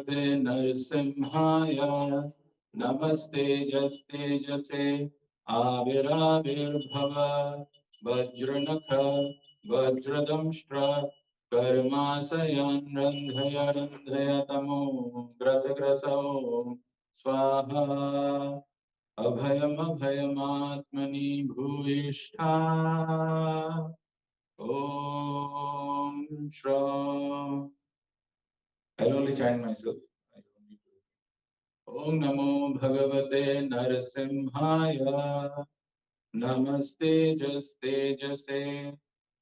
Bhagavate Narasimhaya Namaste Jastejase Aviravirbhava Vajranakha Vajradamshtra Karmasayan Randhaya Randhaya Tamo Grasa Grasa Om Swaha Abhayam Abhayamatmani Bhuvishta Om Shra. I'll only chant myself. I don't need to. Om Namo Bhagavate Narasimhaya Namaste Jastejase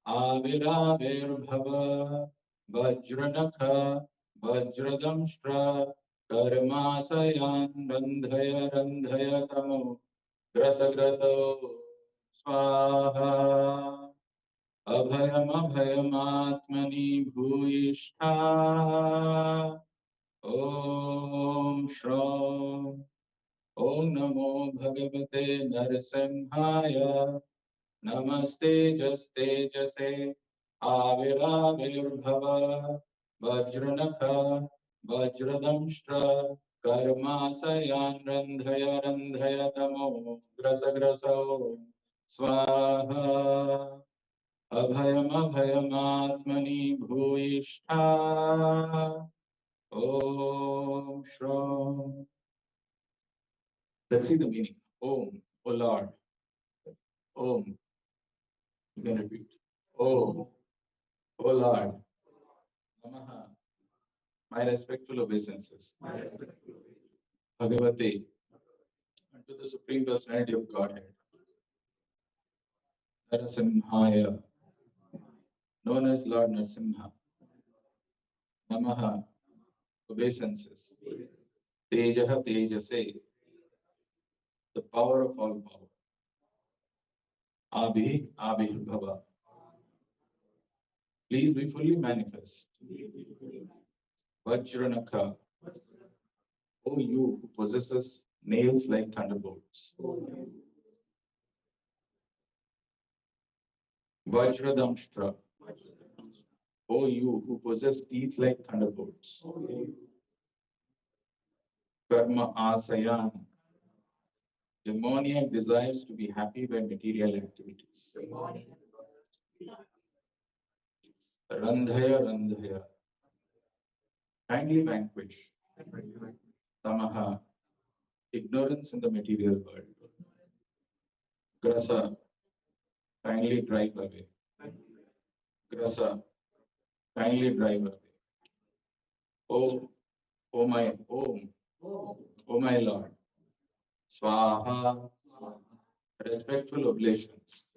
Aviravirbhava Vajranakha Vajradamshtra Karmasayan Randhaya Randhaya Tamo Grasa Grasa Swaha Abhayam Abhayamatmani Bhuyishta Om Shram Om Namo Bhagavate Narasimhaya Namaste Jastejase Aviravirbhava Vajranakha Vajradamshtra Karmasayan Randhaya Randhaya Tamo Grasa Grasa Swaha Abhayam Abhayamatmani Bhuyishta Om Shram. Let's see the meaning. Om, O Lord. Om. You can repeat. Om, O Lord. Namaha. My respectful obeisances. Bhagavate. Unto the Supreme Personality of Godhead. Narasimhaya. Known as Lord Narasimha. Namaha. Obeisances. Tejaha Tejase. The power of all power. Abhi Abhirbhava. Please be fully manifest. Vajranakha. O you who possesses nails like thunderbolts. Vajradamshtra. O you who possess teeth like thunderbolts. Karma Asayan. Demoniac desires to be happy by material activities. Randhaya Randhaya. Kindly vanquish. Tamaha. Ignorance in the material world. Grasa. Kindly drive away. Grasa. Kindly drive away. Oh my Om. O my Lord. Swaha. Respectful oblations.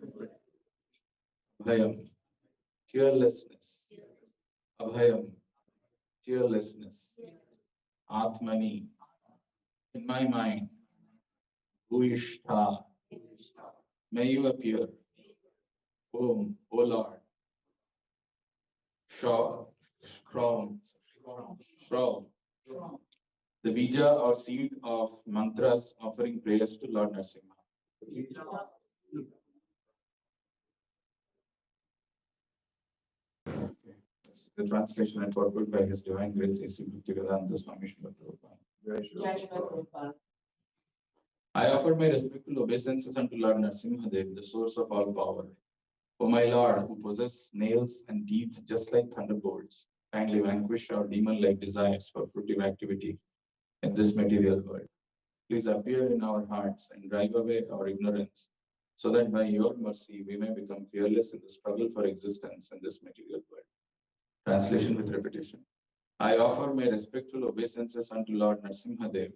Abhayam. Fearlessness. Abhayam. Fearlessness. Atmani. In my mind. Bhuishta. May you appear. Om, O Lord. Shaw. Shrav. The bija or seed of mantras offering prayers to Lord Narasimha. Okay. The translation and purport by His Divine Grace A.C. Bhaktivedanta Swami Srila Prabhupada. I offer my respectful obeisances unto Lord Narasimhadev, the source of all power. O my Lord, who possess nails and teeth just like thunderbolts, kindly vanquish our demon-like desires for fruitive activity in this material world. Please appear in our hearts and drive away our ignorance, so that by your mercy we may become fearless in the struggle for existence in this material world. Translation with repetition. I offer my respectful obeisances unto Lord Narasimhadev,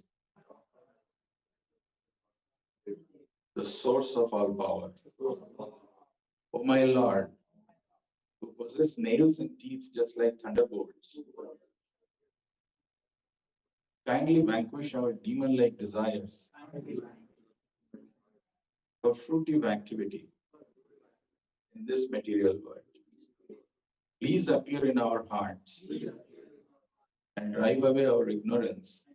the source of all power. O my Lord, who possess nails and teeth just like thunderbolts, kindly vanquish our demon-like desires for fruitive activity in this material world. Please appear in our hearts and drive away our ignorance,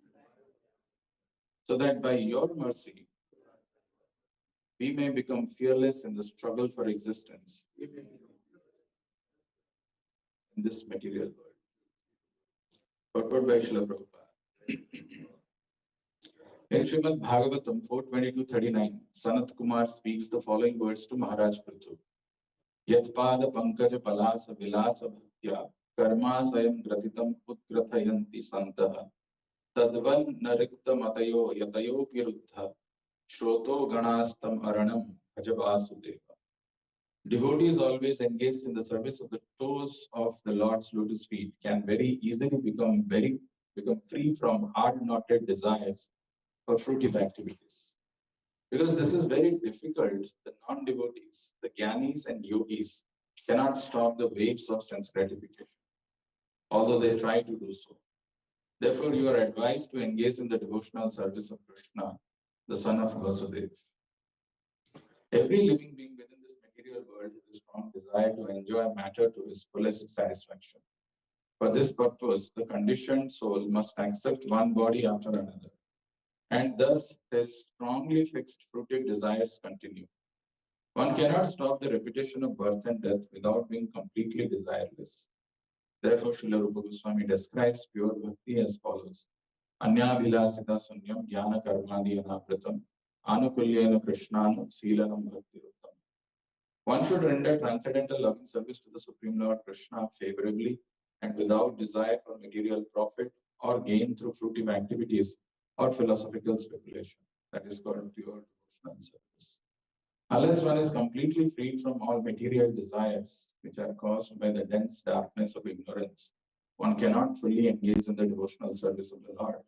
so that by your mercy we may become fearless in the struggle for existence in this material world. Purport by Srila Prabhupada. In Srimad Bhagavatam 4:22-39, Sanat Kumar speaks the following words to Maharaj Prithu. Yatpada pankaj palasa vilasa bhaktya karmasayam gratitam utgrathayanti santaha tadvan narikta matayo yatayo piruddha shroto ganastam aranam bhajavasudeva. Devotees always engaged in the service of the toes of the Lord's lotus feet can very easily become free from hard-knotted desires for fruitive activities. Because this is very difficult, the non-devotees, the jnanis and yogis cannot stop the waves of sense gratification, although they try to do so. Therefore, you are advised to engage in the devotional service of Krishna, the son of Vasudeva. Every living being within this material world has a strong desire to enjoy matter to his fullest satisfaction. For this purpose, the conditioned soul must accept one body after another, and thus his strongly fixed fruitive desires continue. One cannot stop the repetition of birth and death without being completely desireless. Therefore, Srila Rupa Goswami describes pure bhakti as follows. Anyabhilasita sunyam jnana karmadi anapratam anukulyena krishnanu silanam bhakti ruttam. One should render transcendental loving service to the Supreme Lord Krishna favorably and without desire for material profit or gain through fruitive activities or philosophical speculation. That is called pure devotional service. Unless one is completely freed from all material desires, which are caused by the dense darkness of ignorance, one cannot fully engage in the devotional service of the Lord.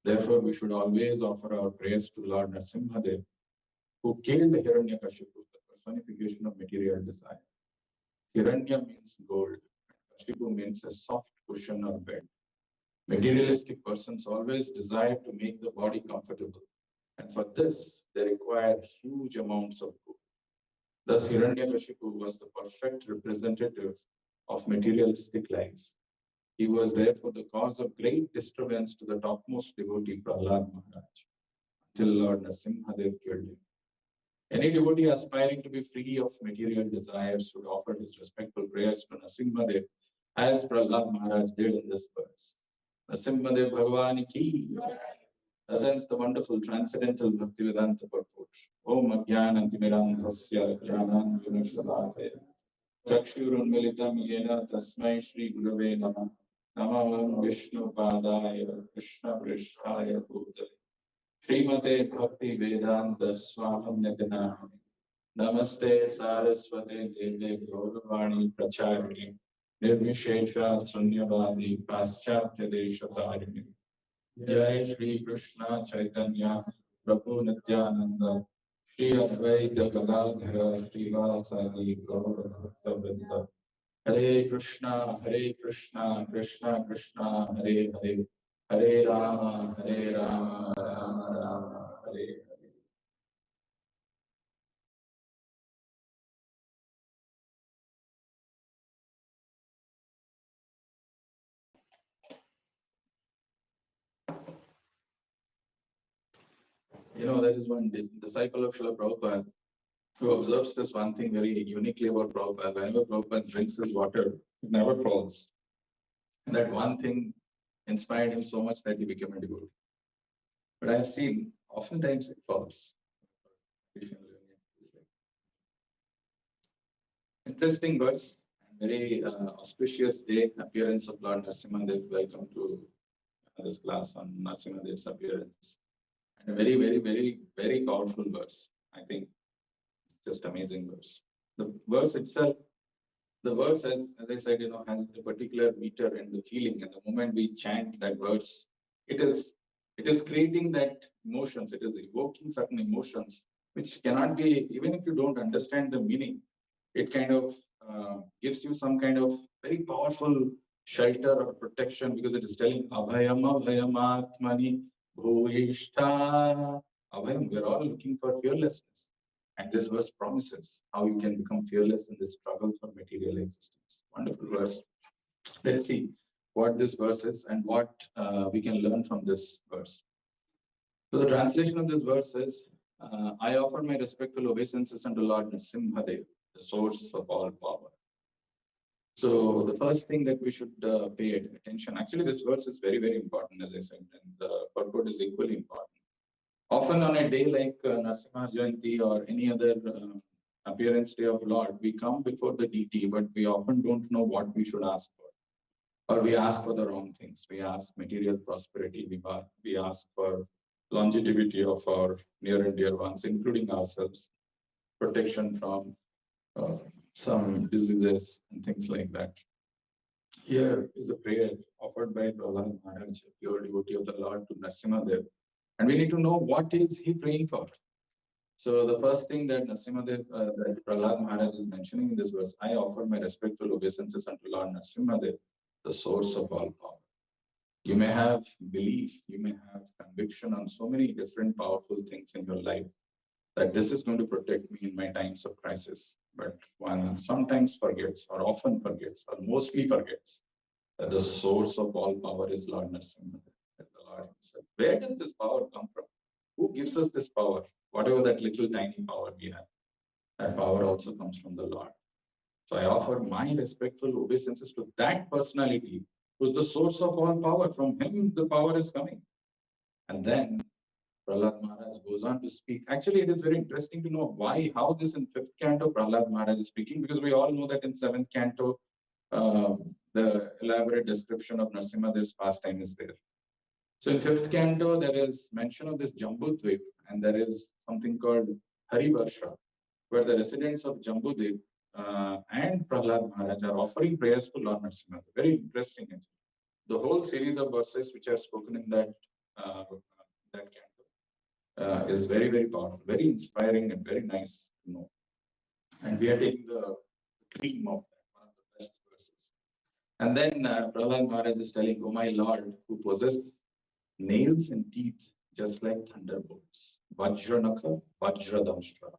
Therefore, we should always offer our prayers to Lord Narasimhadev, who killed Hiranyakashipu, the personification of material desire. Hiranya means gold, and Kashipu means a soft cushion or bed. Materialistic persons always desire to make the body comfortable, and for this, they require huge amounts of gold. Thus, Hiranyakashipu was the perfect representative of materialistic lives. He was therefore the cause of great disturbance to the topmost devotee Prahlad Maharaj, until Lord Narasimhadev killed him. Any devotee aspiring to be free of material desires should offer his respectful prayers to Narasimhadev, as Prahlad Maharaj did in this verse. Narasimhadev Bhagwan ki presents the wonderful transcendental Bhaktivedanta purport. Om Ajnanantimirandhasya Jnananjana Chakshurunmilitam Yena Tasmai Shri Gurave Namah Namah Vishnu Padaya Krishna Prishthaya Bhutale Srimate Bhakti Vedanta Swamam Nitinami Namaste Saraswate Deve Gauravani Pracharini Nirvishesha Sunyavadi Paschatya Deshatarini Jai Shri Krishna Chaitanya Prabhu Nityananda Shri Advaita Gadadhara Srivasadi Gaura Bhakta Hare Krishna, Krishna Krishna, Hare Hare, Hare Rama, Rama Rama, Hare Hare. There is one disciple of Srila Prabhupada who observes this one thing very uniquely about Prabhupada. Whenever Prabhupada drinks his water, it never falls. And that one thing inspired him so much that he became a devotee. But I have seen oftentimes it falls. Interesting verse, very auspicious day, appearance of Lord Narasimhadev. Welcome to this class on Narasimhadev's appearance. And a very, very, very, very powerful verse. I think just amazing verse. The verse itself, as I said, has a particular meter and the feeling. And the moment we chant that verse, it is creating that emotions. It is evoking certain emotions which cannot be, even if you don't understand the meaning, it kind of gives you some kind of very powerful shelter or protection, because it is telling Abhayam Abhayamatmani Bhuvishta. Abhayam, we're all looking for fearlessness. And this verse promises how you can become fearless in this struggle for material existence. Wonderful verse. Let's see what this verse is and what we can learn from this verse. So the translation of this verse is, I offer my respectful obeisances unto Lord Narasimhadev, the source of all power. So the first thing that we should pay attention, actually this verse is very, very important, as I said, and the purport is equally important. Often on a day like Narasimha Jayanti or any other appearance day of Lord, we come before the deity, but we often don't know what we should ask for. Or we ask for the wrong things. We ask material prosperity, we ask for longevity of our near and dear ones, including ourselves, protection from some diseases and things like that. Here is a prayer offered by Prahlad Maharaj, a pure devotee of the Lord, to Narasimhadev. And we need to know what is he praying for. So the first thing that Narasimhadev, that Prahlad Maharaj is mentioning in this verse, I offer my respectful obeisances unto Lord Narasimhadev, the source of all power. You may have belief, you may have conviction on so many different powerful things in your life that this is going to protect me in my times of crisis. But one sometimes forgets, or often forgets, or mostly forgets, that the source of all power is Lord Narasimha, the Lord himself. Where does this power come from? Who gives us this power? Whatever that little tiny power we have, that power also comes from the Lord. So I offer my respectful obeisances to that personality who's the source of all power. From him, the power is coming. And then Prahlad Maharaj goes on to speak. Actually, it is very interesting to know how this in 5th canto Prahlad Maharaj is speaking, because we all know that in 7th canto, the elaborate description of Narasimhadev's pastime is there. So in 5th canto, there is mention of this Jambudvip, and there is something called Harivarsha, where the residents of Jambudvip and Prahlad Maharaj are offering prayers to Lord Narasimha. Very interesting. The whole series of verses which are spoken in that canto is very, very powerful, very inspiring, and very nice to know. And we are taking the cream of that, one of the best verses. And then Prahlad Maharaj is telling, "Oh my Lord, who possesses nails and teeth just like thunderbolts, Vajranaka, Vajradamshtra."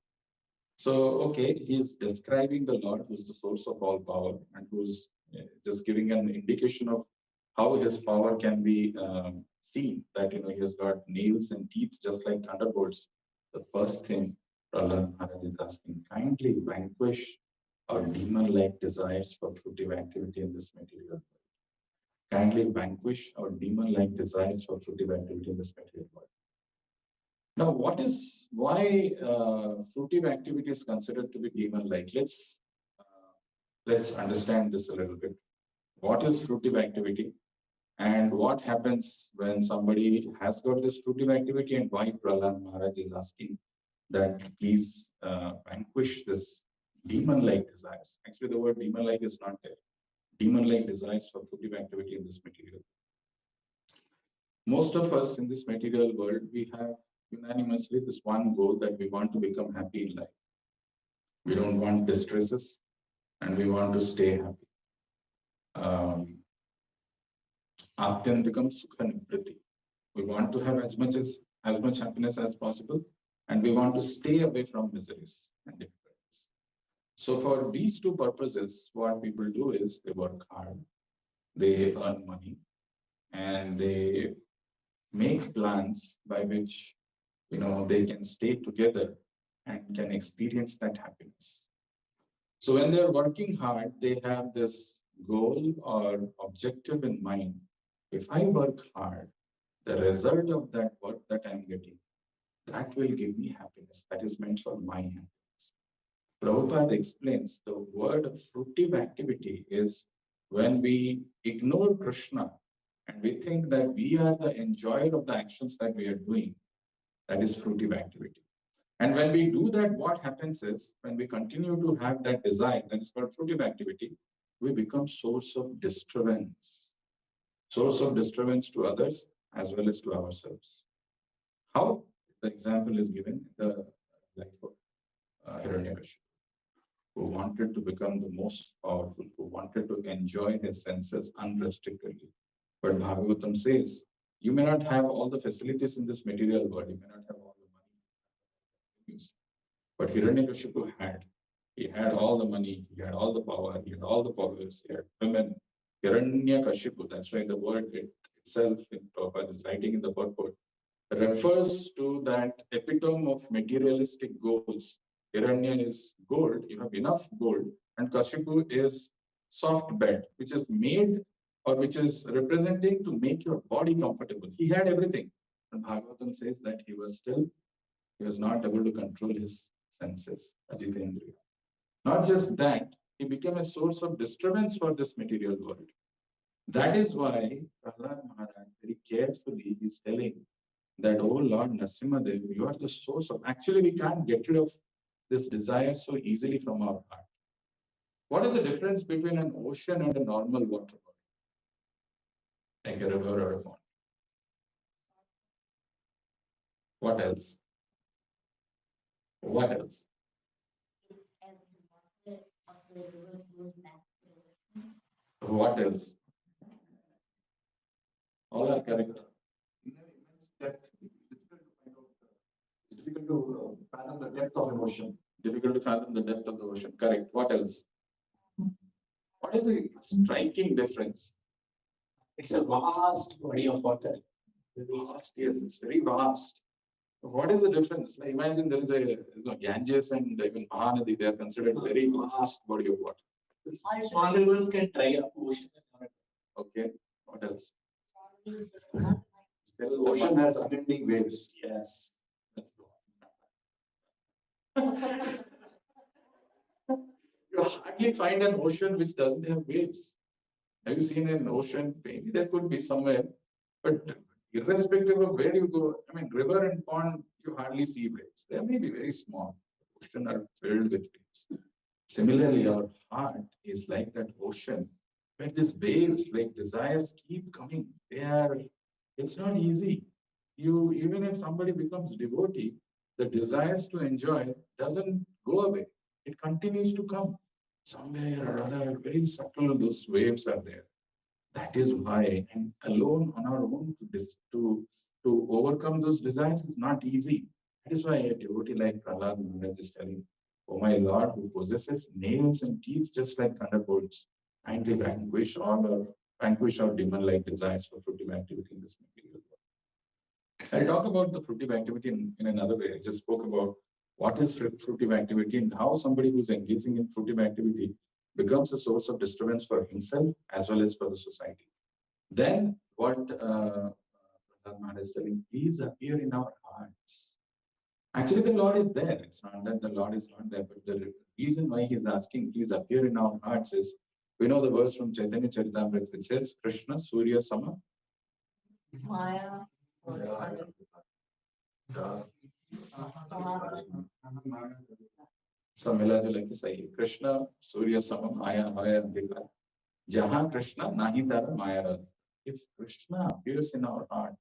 So, okay, he's describing the Lord who's the source of all power, and who's just giving an indication of how his power can be seen, that he has got nails and teeth just like thunderbolts. The first thing Prahlad Maharaj is asking, kindly vanquish our demon-like desires for fruitive activity in this material world. Kindly vanquish our demon-like desires for fruitive activity in this material world. Now, why fruitive activity is considered to be demon-like? Let's understand this a little bit. What is fruitive activity, and what happens when somebody has got this fruitive activity, and why Prahlad Maharaj is asking that please vanquish this demon-like desires. Actually, the word demon-like is not there. Demon-like desires for fruitive activity in this material. Most of us in this material world, we have unanimously this one goal, that we want to become happy in life. We don't want distresses, and we want to stay happy. Atyantikam sukha nivriti. We want to have as much happiness as possible, and we want to stay away from miseries and difficulties. So for these two purposes, what people do is they work hard, they earn money, and they make plans by which they can stay together and can experience that happiness. So when they're working hard, they have this goal or objective in mind. If I work hard, the result of that work that I'm getting, that will give me happiness. That is meant for my happiness. Prabhupada explains the word fruitive activity is when we ignore Krishna and we think that we are the enjoyer of the actions that we are doing. That is fruitive activity. And when we do that, what happens is, when we continue to have that desire, that is called fruitive activity, we become source of disturbance. Source of disturbance to others as well as to ourselves. How? The example is given in the life of Hiranyakashipu, who wanted to become the most powerful, who wanted to enjoy his senses unrestrictedly. But Bhagavatam says, you may not have all the facilities in this material world, you may not have all the money, but Hiranyakashipu had. He had all the money, he had all the power, he had all the followers, he had women. Hiranyakashipu, that's right, the word itself in Prabhupada is writing in the purport, refers to that epitome of materialistic goals. Hiranya is gold, you have enough gold, and Kashipu is soft bed, which is made or which is representing to make your body comfortable. He had everything. And Bhagavatam says that he was not able to control his senses, Ajitendriya. Not just that, he became a source of disturbance for this material world. That is why Prahlad Maharaj very carefully is telling that, oh Lord Narasimhadev, you are the source of. Actually, we can't get rid of this desire so easily from our heart. What is the difference between an ocean and a normal water body, like a river or a pond? What else? What else? What else? All are correct. It's difficult to fathom the depth of emotion. Difficult to fathom the depth of the ocean. Correct. What else? What is the striking difference? It's a vast body of water. Vast, yes, it's very vast. What is the difference? Now imagine there is a Ganges and even Mahanadi, they are considered very vast body of water. Small rivers can dry up ocean. Okay. What else? Still, ocean has unending waves. Yes. That's the one. You hardly find an ocean which doesn't have waves. Have you seen an ocean? Maybe there could be somewhere, but irrespective of where you go, I mean, river and pond, you hardly see waves. They may be very small. Ocean are filled with waves. Similarly, our heart is like that ocean where these waves, like desires, keep coming. It's not easy. Even if somebody becomes devotee, the desires to enjoy doesn't go away. It continues to come. Somewhere or other, very subtle, those waves are there. That is why, and alone on our own to overcome those desires is not easy. That is why a devotee like Prahlad Maharaj is telling, oh my Lord, who possesses nails and teeth just like thunderbolts, kindly vanquish our demon-like desires for fruitive activity in this material world. I'll talk about the fruitive activity in another way. I just spoke about what is fruitive activity and how somebody who's engaging in fruitive activity becomes a source of disturbance for himself as well as for the society. Then what Prahlad Maharaj is telling, please appear in our hearts. Actually, the Lord is there. It's not that the Lord is not there, but the reason why he's asking, please appear in our hearts is, we know the verse from Chaitanya Charitamrita which says, Krishna, Surya, Sama. Maya. So मिला जुला के सही है. Krishna, Surya, Sama, Maya, Maya, Andhikar. Jahan Krishna, nahi tara Maya Radha. If Krishna appears in our heart,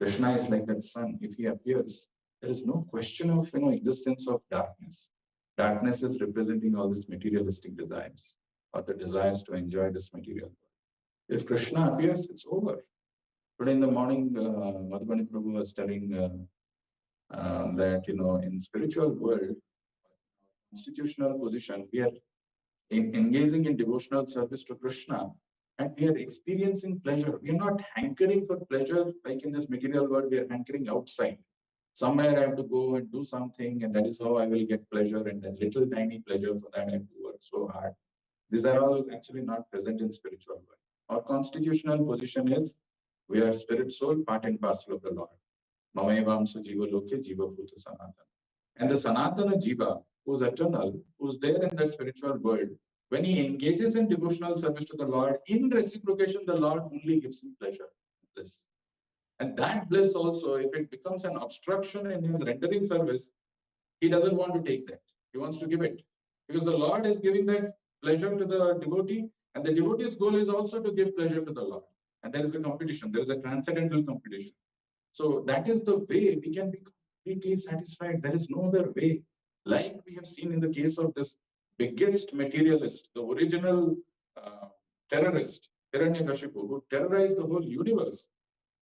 Krishna is like that sun. If he appears, there is no question of existence of darkness. Darkness is representing all these materialistic desires or the desires to enjoy this material world. If Krishna appears, it's over. Today in the morning, Madhubani Prabhu was telling that in spiritual world, constitutional position, we are engaging in devotional service to Krishna, and we are experiencing pleasure. We are not hankering for pleasure like in this material world. We are hankering outside. Somewhere I have to go and do something, and that is how I will get pleasure, and that little tiny pleasure for that I have to work so hard. These are all actually not present in spiritual world. Our constitutional position is we are spirit soul, part and parcel of the Lord. Mamevamsa Jiva Loke Jiva Bhuta Sanatana. And the Sanatana Jiva, who's eternal, who's there in that spiritual world, when he engages in devotional service to the Lord, in reciprocation, the Lord only gives him pleasure, bliss. And that bliss also, if it becomes an obstruction in his rendering service, he doesn't want to take that. He wants to give it. Because the Lord is giving that pleasure to the devotee, and the devotee's goal is also to give pleasure to the Lord. And there is a competition, there is a transcendental competition. So that is the way we can be completely satisfied. There is no other way. Like we have seen in the case of this biggest materialist, the original terrorist, Hiranyakashipu, who terrorized the whole universe,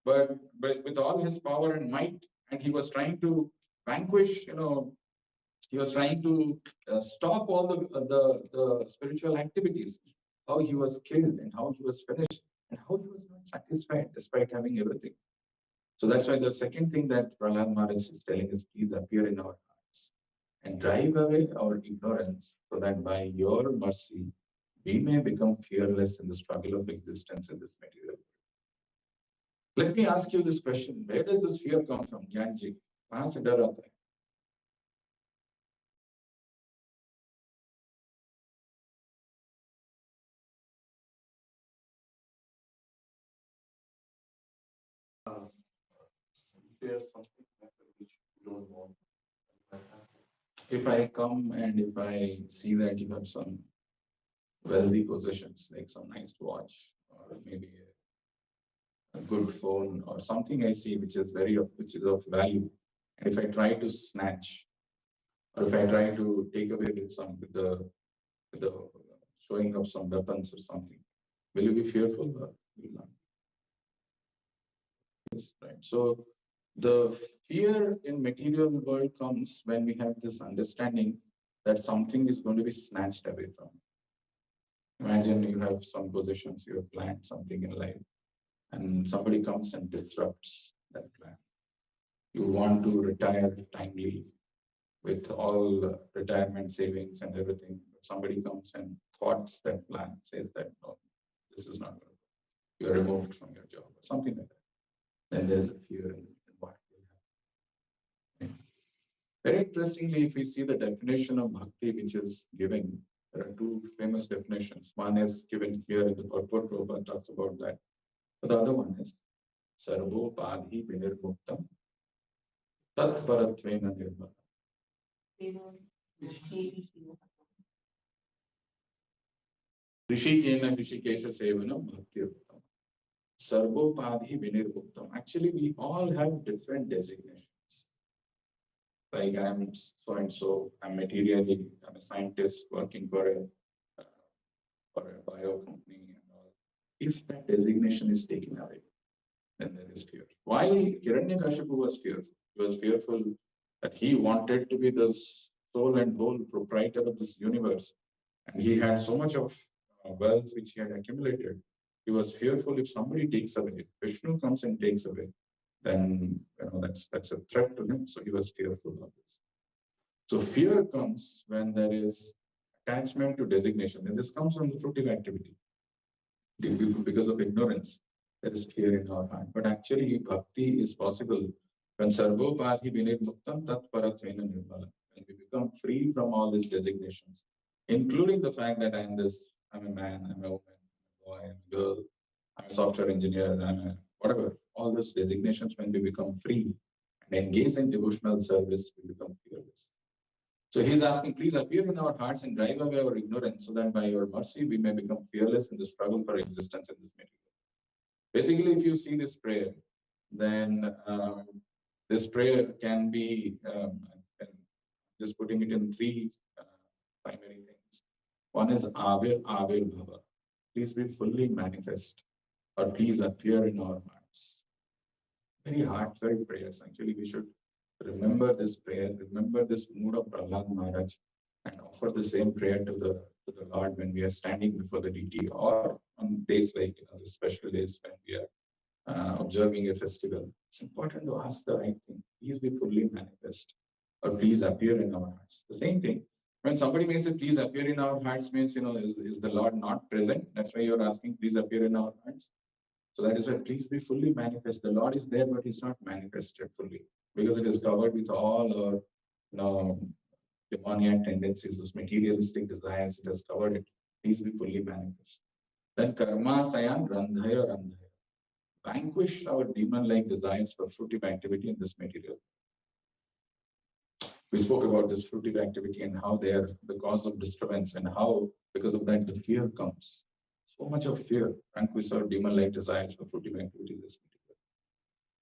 but with all his power and might, and he was trying to vanquish, he was trying to stop all the spiritual activities, how he was killed and how he was finished and how he was not satisfied despite having everything. So that's why the second thing that Prahlad Maharaj is telling is, please appear in our hearts and drive away our ignorance so that by your mercy, we may become fearless in the struggle of existence in this material world. Let me ask you this question. Where does this fear come from? Gyanji, कहाँ से डर आता है? There's something which you don't want. If I come and if I see that you have some wealthy possessions, like some nice watch or maybe a good phone or something I see which is of value, and if I try to snatch or if I try to take away with the showing of some weapons or something, will you be fearful or will you not? Yes, right. So the fear in material world comes when we have this understanding that something is going to be snatched away from. Imagine you have some possessions, you have planned something in life, and somebody comes and disrupts that plan. You want to retire timely with all retirement savings and everything. But somebody comes and thwarts that plan, says that no, this is not going to go. You're removed from your job or something like that. Then there's a fear in what will happen. Very interestingly, if we see the definition of bhakti which is given, there are two famous definitions. One is given here in the purport. Prabhupada talks about that. But the other one is Sarvopadhi Vinirmuktam Tat Paratvena Nirmala. Rishikena Rishikesha Sevanam Bhakti Uttam. Sarvopadhi Vinirmuktam. Actually, we all have different designations. Like I'm so and so, I'm a scientist working for a bio company and all. If that designation is taken away, then there is fear. Why Hiranyakashipu was fearful? He was fearful that he wanted to be the sole and whole proprietor of this universe, and he had so much of wealth which he had accumulated. He was fearful if somebody takes away, if Vishnu comes and takes away, then that's a threat to him. So he was fearful of this. So fear comes when there is attachment to designation, and this comes from the fruitive activity. Because of ignorance, there is fear in our heart. But actually, bhakti is possible when sarvopati vinir muktam tat paratvena nirmala. When we become free from all these designations, including the fact that I'm a man, I'm a woman, I'm a boy, I'm a girl, I'm a software engineer, I'm a whatever. All those designations, when we become free and engage in devotional service, we become fearless. So he's asking, please appear in our hearts and drive away our ignorance, so that by your mercy we may become fearless in the struggle for existence in this material. Basically, if you see this prayer, then this prayer can be just putting it in three primary things. One is Avir Avir Bhava. Please be fully manifest, or please appear in our hearts. Very heartfelt prayers. Actually, we should remember this prayer, remember this mood of Prahlad Maharaj, and offer the same prayer to the Lord when we are standing before the deity, or on days like the special days when we are observing a festival. It's important to ask the right thing. Please be fully manifest, or please appear in our hearts. The same thing. When somebody may say, please appear in our hearts, means, is the Lord not present? That's why you're asking, please appear in our hearts. So that is why please be fully manifest. The Lord is there, but he's not manifested fully, because it is covered with all our demoniac tendencies, those materialistic desires. It has covered it. Please be fully manifest. Then karma sayan randhaya randhaya. Vanquish our demon-like desires for fruitive activity in this material. We spoke about this fruitive activity and how they are the cause of disturbance, and how, because of that, the fear comes. So much of fear, vanquish our demon-like desires for fruitive activity in this material.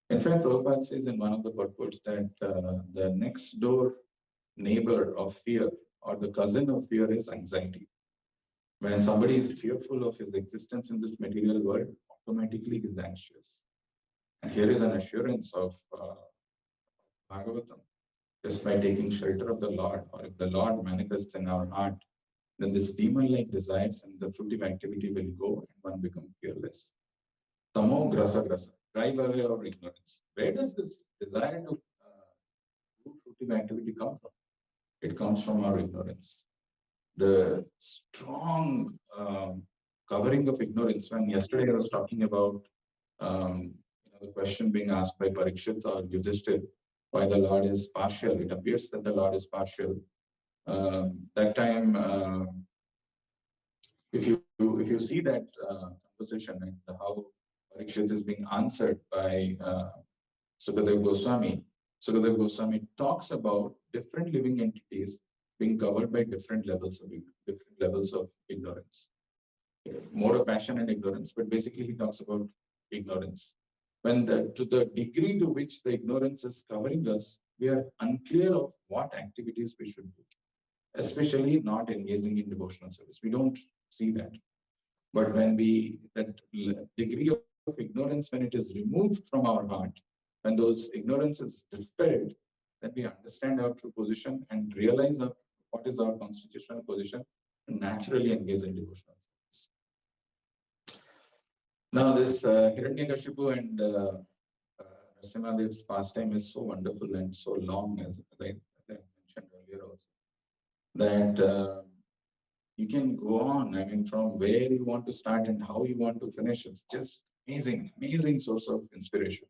In fact, Prabhupada says in one of the purports that the next door neighbor of fear, or the cousin of fear, is anxiety. When somebody is fearful of his existence in this material world, automatically he is anxious. And here is an assurance of Bhagavatam. Just by taking shelter of the Lord, or if the Lord manifests in our heart, then this demon-like desires and the fruitive activity will go, and one becomes fearless. Tamo grasa grasa, drive away our ignorance. Where does this desire to do fruitive activity come from? It comes from our ignorance. the strong covering of ignorance. When yesterday I was talking about the question being asked by Parikshit or Yudhishthir, why the Lord is partial. It appears that the Lord is partial. That time, if you see that conversation and how Parikshit is being answered by Sukadev Goswami, Sukadev Goswami talks about different living entities being covered by different levels of ignorance. More of passion and ignorance, but basically he talks about ignorance. To the degree to which the ignorance is covering us, we are unclear of what activities we should do, especially not engaging in devotional service. We don't see that. But when that degree of ignorance, when it is removed from our heart, when those ignorance is dispelled, then we understand our true position and realize what is our constitutional position and naturally engage in devotional service. Now, this Hiranyakashipu and Narasimhadev's pastime is so wonderful and so long, as I mentioned earlier also, that you can go on. I mean, from where you want to start and how you want to finish, it's just amazing source of inspiration.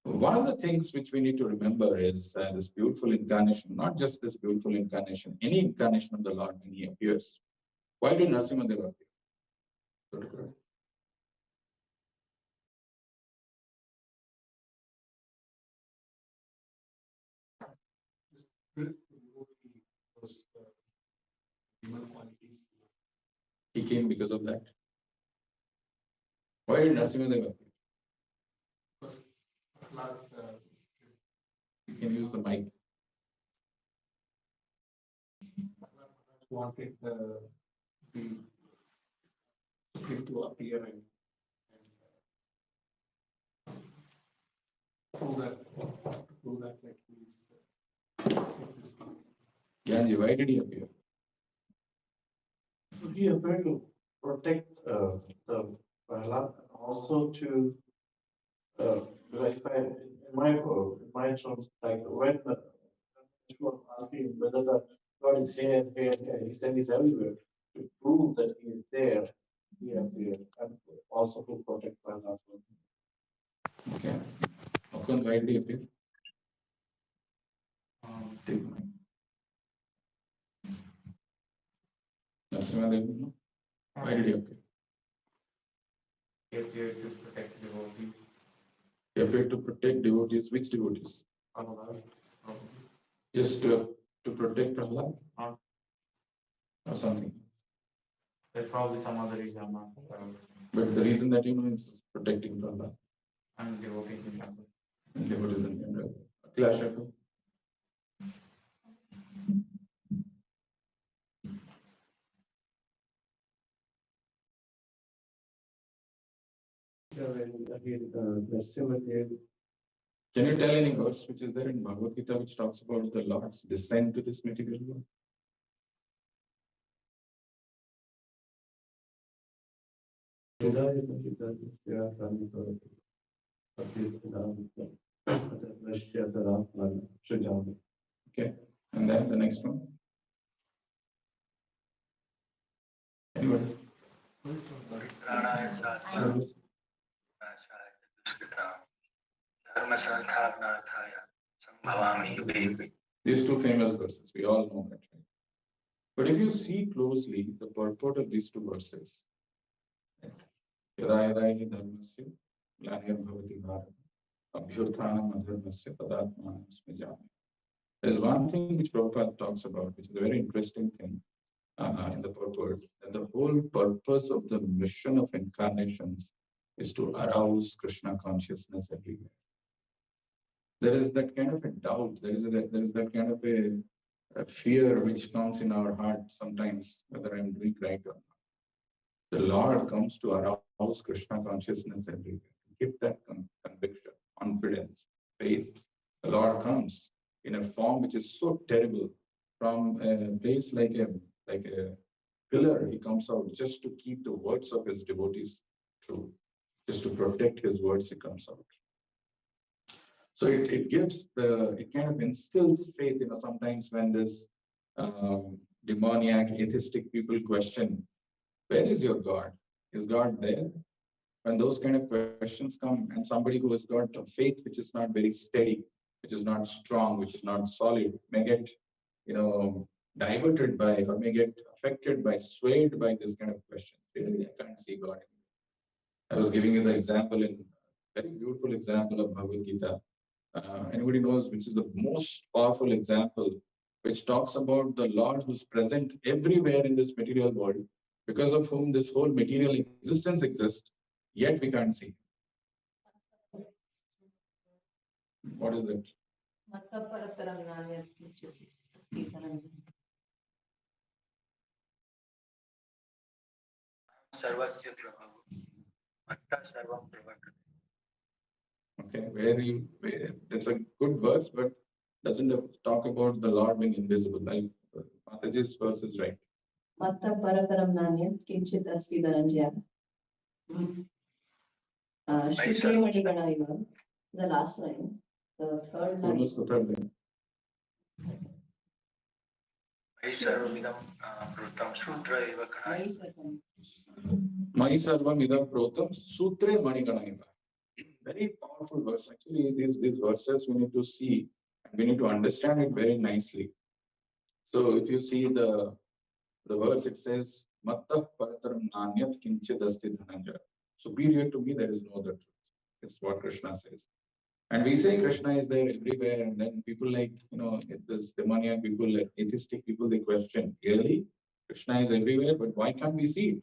One of the things which we need to remember is this beautiful incarnation, not just this beautiful incarnation, any incarnation of the Lord when he appears. Why did Narasimhadev appear? He came because of that. Why did Narasimhadev appear? You can use the mic. Wanted the Supreme to appear and prove that like he's existing. Gyanji, why did he appear? He appeared to protect the Prahlad, also to in my terms, like when was asking whether the God is here, he said he's everywhere. To prove that he is there, he appeared, and also to protect Prahlad. Okay. Often, why did he appear? Take the mic. Narasimhadev, no? Why did he appear? He appeared to protect devotees. He appeared to protect devotees. Which devotees? Just to protect Prahlad? Or something. There's probably some other reason I'm not aware of. But the reason that is protecting Prahlad. And devotees in general. And devotees in general. Akhilasha. Can you tell any verse which is there in Bhagavad Gita which talks about the Lord's descent to this material world? Okay, and then the next one. Anybody? These two famous verses, we all know that, right? But if you see closely the purport of these two verses, there's one thing which Prabhupada talks about, which is a very interesting thing in the purport, that the whole purpose of the mission of incarnations is to arouse Krishna consciousness everywhere. There is that kind of a doubt, there is that kind of a fear which comes in our heart sometimes, whether I'm doing right or not. The Lord comes to arouse Krishna consciousness everywhere. Give that conviction, confidence, faith. The Lord comes in a form which is so terrible, from a place like a pillar. He comes out just to keep the words of his devotees true, just to protect his words. He comes out. So it kind of instills faith. Sometimes when this demoniac, atheistic people question, where is your God? Is God there? When those kind of questions come, and somebody who has got a faith which is not very steady, which is not strong, which is not solid, may get, diverted by, or may get affected by, swayed by this kind of questions. Really, I can't see God. I was giving you the example in very beautiful example of Bhagavad Gita. Anybody knows which is the most powerful example, which talks about the Lord who's present everywhere in this material world, because of whom this whole material existence exists, yet we can't see. What is it? Sarvasya Prabhu. Matta Sarvam Prabhu. Okay, it's a good verse, but doesn't talk about the Lord being invisible. Like Mataji's verse is right. Matta parataram nanyat kinchit asti dhananjaya. Shukre Maniganaiva, the last line, the third line. What's the third line? Mai Sarvamidam Prutam Sutra Eva Kanai. Mai Sarvam Idam Protam Sutre Maniganaiva. Very powerful verse. Actually, these verses we need to see and we need to understand it very nicely. So if you see the verse, it says, Matta Parataram Nanyat Kinchit Asti Dhananjaya. Superior to me, there is no other truth. That's what Krishna says. And we say Krishna is there everywhere, and then people like, this demoniac people, like atheistic people, they question, really? Krishna is everywhere, but why can't we see it?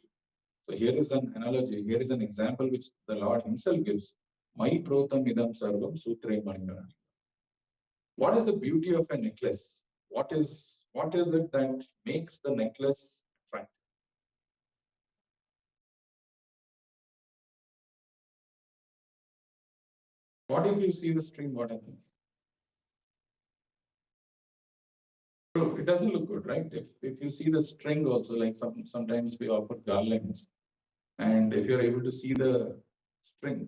So here is an analogy, here is an example which the Lord himself gives. Mai protam idam sarvam sutre manigana. What is the beauty of a necklace? What is it that makes the necklace attractive? What if you see the string? What happens? So it doesn't look good, right? If you see the string also, like sometimes we offer garlands, and if you're able to see the string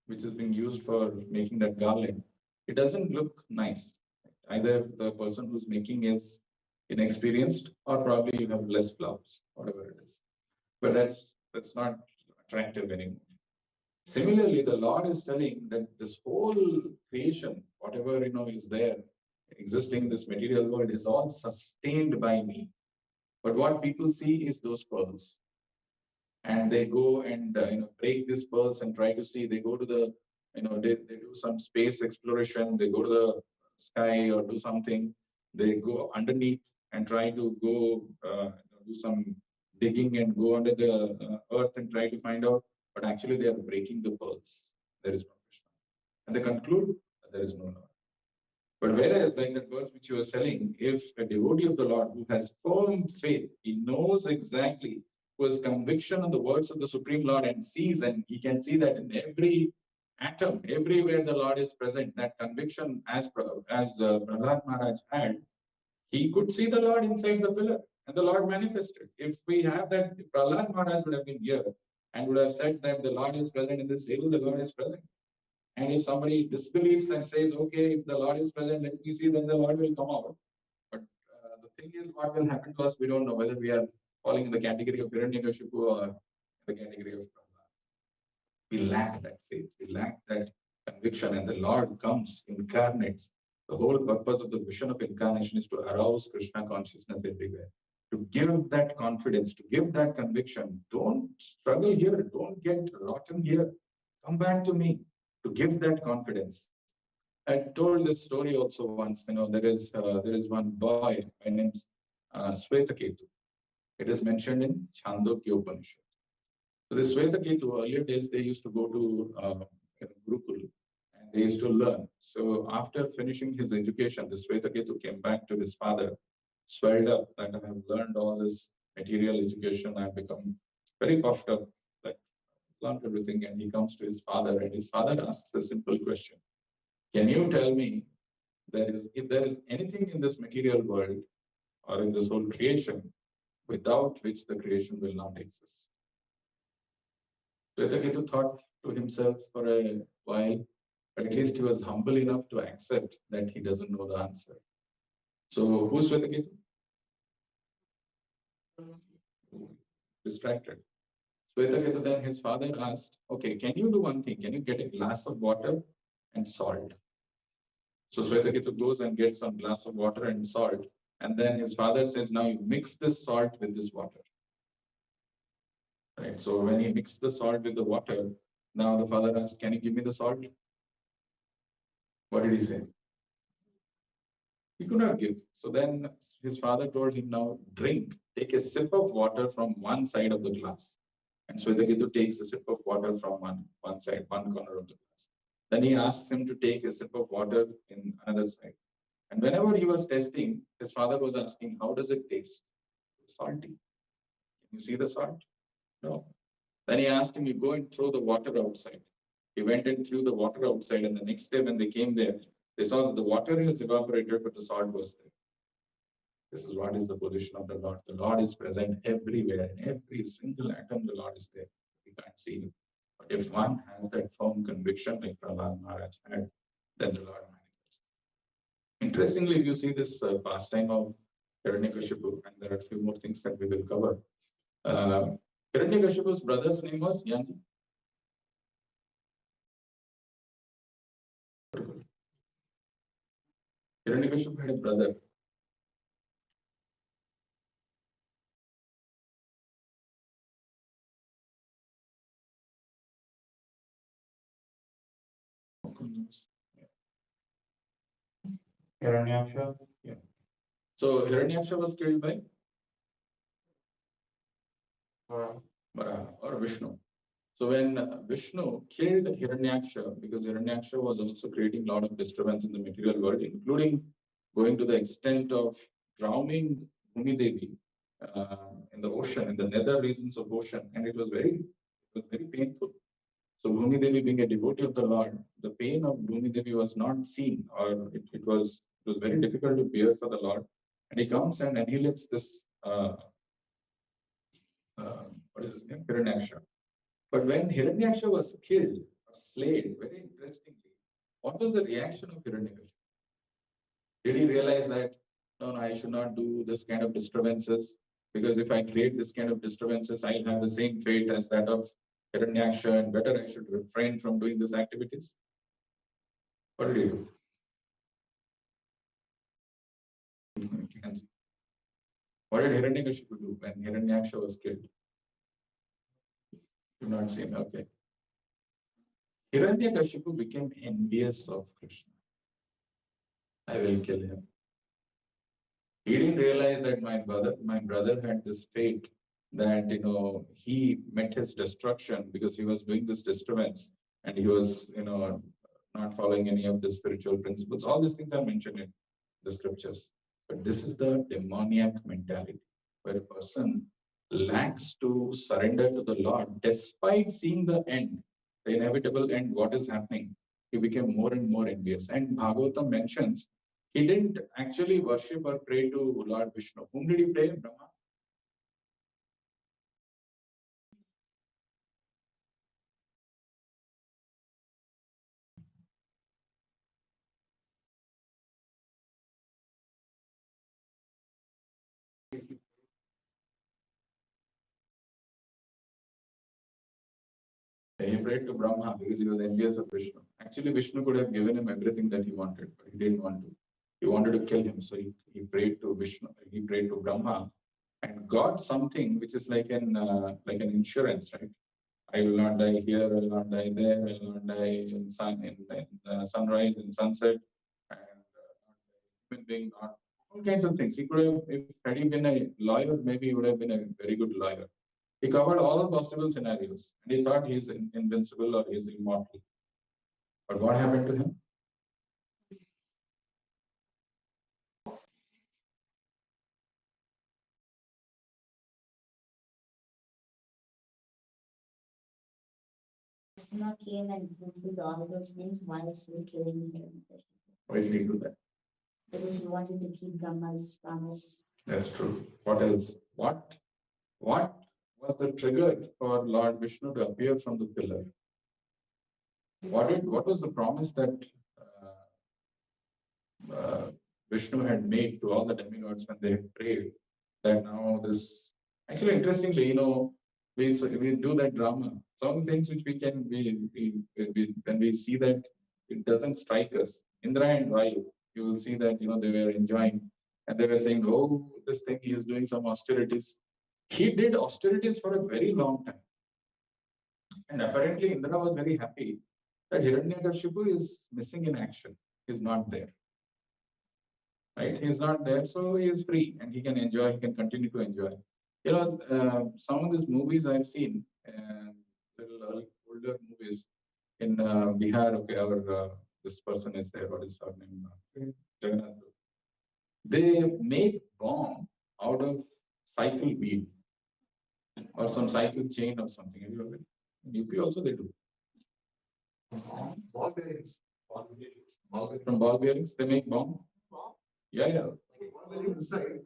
which is being used for making that garland, it doesn't look nice. Either the person who's making is inexperienced, or probably you have less flowers, whatever it is. But that's not attractive anymore. Similarly, the Lord is telling that this whole creation, whatever is there, existing in this material world, is all sustained by me. But what people see is those pearls, and they go and break these pearls and try to see. They go to the they do some space exploration. They go to the sky or do something. They go underneath and try to go do some digging and go under the earth and try to find out. But actually, they are breaking the pearls. There is no Krishna, and they conclude that there is no Lord. But whereas, like that verse which you were telling, if a devotee of the Lord who has firm faith, he knows exactly, who has conviction on the words of the Supreme Lord and sees, and he can see that in every atom, everywhere the Lord is present, that conviction, as Prahlad Maharaj had, he could see the Lord inside the pillar, and the Lord manifested. If we have that, if Prahlad Maharaj would have been here and would have said that the Lord is present in this table, the Lord is present. And if somebody disbelieves and says, okay, if the Lord is present, let me see, then the Lord will come out. But the thing is, what will happen to us, we don't know whether we are falling in the category of Hiranyakashipu or in the category of Prahlad. We lack that faith, we lack that conviction, and the Lord comes, incarnates. The whole purpose of the mission of incarnation is to arouse Krishna consciousness everywhere, to give that confidence, to give that conviction. Don't struggle here, don't get rotten here. Come back to me, to give that confidence. I told this story also once. There is one boy by name Swetaketu. It is mentioned in Chandogya Upanishad. So this Swetaketu, earlier days they used to go to Gurukul and they used to learn. So after finishing his education, this Swetaketu came back to his father, swelled up that I have learned all this material education. I have become very puffed up, like learned everything. And he comes to his father, and his father asks a simple question: can you tell me if there is anything in this material world or in this whole creation without which the creation will not exist? Swetaketu thought to himself for a while, but at least he was humble enough to accept that he doesn't know the answer. So who's Swetaketu? Distracted. Shvetaketa, then his father asked, okay, can you do one thing? Can you get a glass of water and salt? So Shvetaketa goes and gets some glass of water and salt. And then his father says, now you mix this salt with this water. Right. So when he mixed the salt with the water, now the father asked, can you give me the salt? What did he say? He could not give. So then his father told him, now drink, take a sip of water from one side of the glass. And Shvetaketa takes a sip of water from one side, one corner of the glass. Then he asks him to take a sip of water in another side. And whenever he was testing, his father was asking, how does it taste? Salty. Can you see the salt? No. Then he asked him, you go and throw the water outside. He went and threw the water outside, and the next day when they came there, they saw that the water has evaporated, but the salt was there. This is what is the position of the Lord. The Lord is present everywhere. In every single atom, the Lord is there. We can't see him. But if one has that firm conviction, like Prahlad Maharaj had, then the Lord manifests. Interestingly, if you see this pastime of Hiranyakashipu, and there are a few more things that we will cover. Hiranyakashipu's brother's name was Yanji. Hiranyakashipu had a brother. Hiranyaksha. Yeah. So Hiranyaksha was killed by Varaha or Vishnu. So when Vishnu killed Hiranyaksha, because Hiranyaksha was also creating a lot of disturbance in the material world, including going to the extent of drowning Bhumi Devi in the ocean, in the nether regions of ocean, and it was very painful. So Bhumi Devi, being a devotee of the Lord, the pain of Bhumi Devi was not seen, or it was very difficult to bear for the Lord. And he comes and annihilates this what is his name? Hiranyaksha. But when Hiranyaksha was killed or slain, very interestingly, what was the reaction of Hiranyakashipu? Did he realize that, no, I should not do this kind of disturbances, because if I create this kind of disturbances, I'll have the same fate as that of Hiranyaksha, and better I should refrain from doing these activities? What did he do? What did Hiranyakashipu do when Hiranyaksha was killed? You've not seen, okay. Hiranyakashipu became envious of Krishna. I will kill him. He didn't realize that my brother had this fate, that he met his destruction because he was doing this disturbance, and he was not following any of the spiritual principles. All these things are mentioned in the scriptures. But this is the demoniac mentality, where a person lacks to surrender to the Lord despite seeing the end, the inevitable end, what is happening. He became more and more envious. And Bhagavatam mentions he didn't actually worship or pray to Lord Vishnu. Whom did he pray? Brahma. He prayed to Brahma because he was envious of Vishnu. Actually, Vishnu could have given him everything that he wanted, but he didn't want to. He wanted to kill him, so he prayed to Vishnu. He prayed to Brahma, and got something which is like an insurance, right? I will not die here. I will not die there. I will not die in sunrise and sunset, and human being, not all kinds of things. He could have, if had he been a lawyer, maybe he would have been a very good lawyer. He covered all possible scenarios, and he thought he's invincible or he's immortal. But what happened to him? Krishna came and fulfilled all those things while still killing him. Why did he do that? Because he wanted to keep Brahma's promise. That's true. What else? What was the trigger for Lord Vishnu to appear from the pillar? What was the promise that Vishnu had made to all the demigods when they had prayed, that now this Actually, interestingly, we do that drama. Some things which when we see that it doesn't strike us. Indra and Vayu, you will see that they were enjoying, and they were saying, "Oh, this thing he is doing some austerities." He did austerities for a very long time, and apparently Indra was very happy that Hiranyakashipu is missing in action. He's not there, right? He's not there, so he is free and he can enjoy. He can continue to enjoy. Some of these movies I've seen, little older movies in Bihar. Okay, this person is there. What is her name? Jagannath. They make bomb out of cycle wheel or some cycle chain or something. Have you heard it? In UP also they do. Ball bearings. From ball bearings, they make bomb. Yeah, yeah. Ball bearing inside,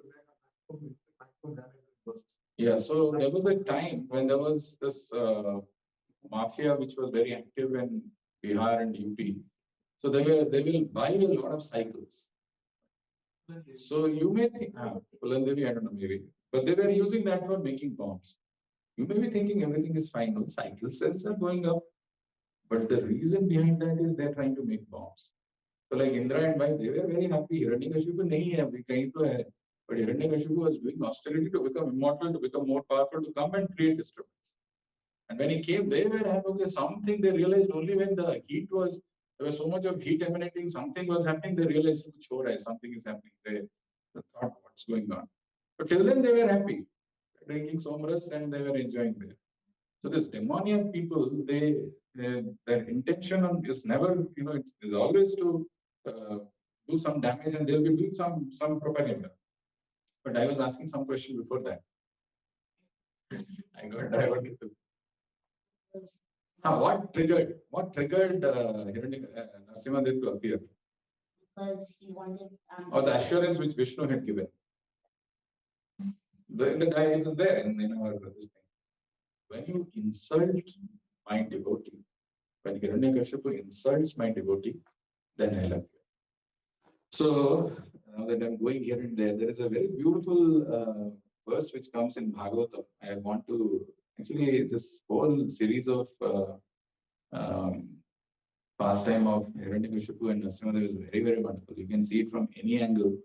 the maximum damage bursts. Yeah, so there was a time when there was this mafia which was very active in Bihar and UP. So they will buy a lot of cycles. So you may think, Pulandevi, I don't know, maybe, but they were using that for making bombs. You may be thinking everything is fine, no, cycle sales are going up. But the reason behind that is they're trying to make bombs. So like Indra and Vai, they were very happy. Hiranyakashipu nahi hai, abhi kahin to hai. But Hiranyakashipu was doing austerity to become immortal, to become more powerful, to come and create disturbance. And when he came, they were having okay, something they realized only when the heat was, there was so much of heat emanating, something was happening, they realized something is happening. They thought, what's going on? But till then, they were happy, drinking somras and they were enjoying there. So this demoniac people, their intention is never, it's always to do some damage and they'll be doing some propaganda. But I was asking some question before that. I got diverted to. What triggered Narasimhadev to appear? Because he wanted. Or the assurance which Vishnu had given. It is there in our this thing. When you insult my devotee, when Hiranyakashipu insults my devotee, then I love you. So now that I'm going here and there is a very beautiful verse which comes in Bhagavatam. I want to actually this whole series of pastime of Hiranyakashipu and Narasimhadev is very, very wonderful. You can see it from any angle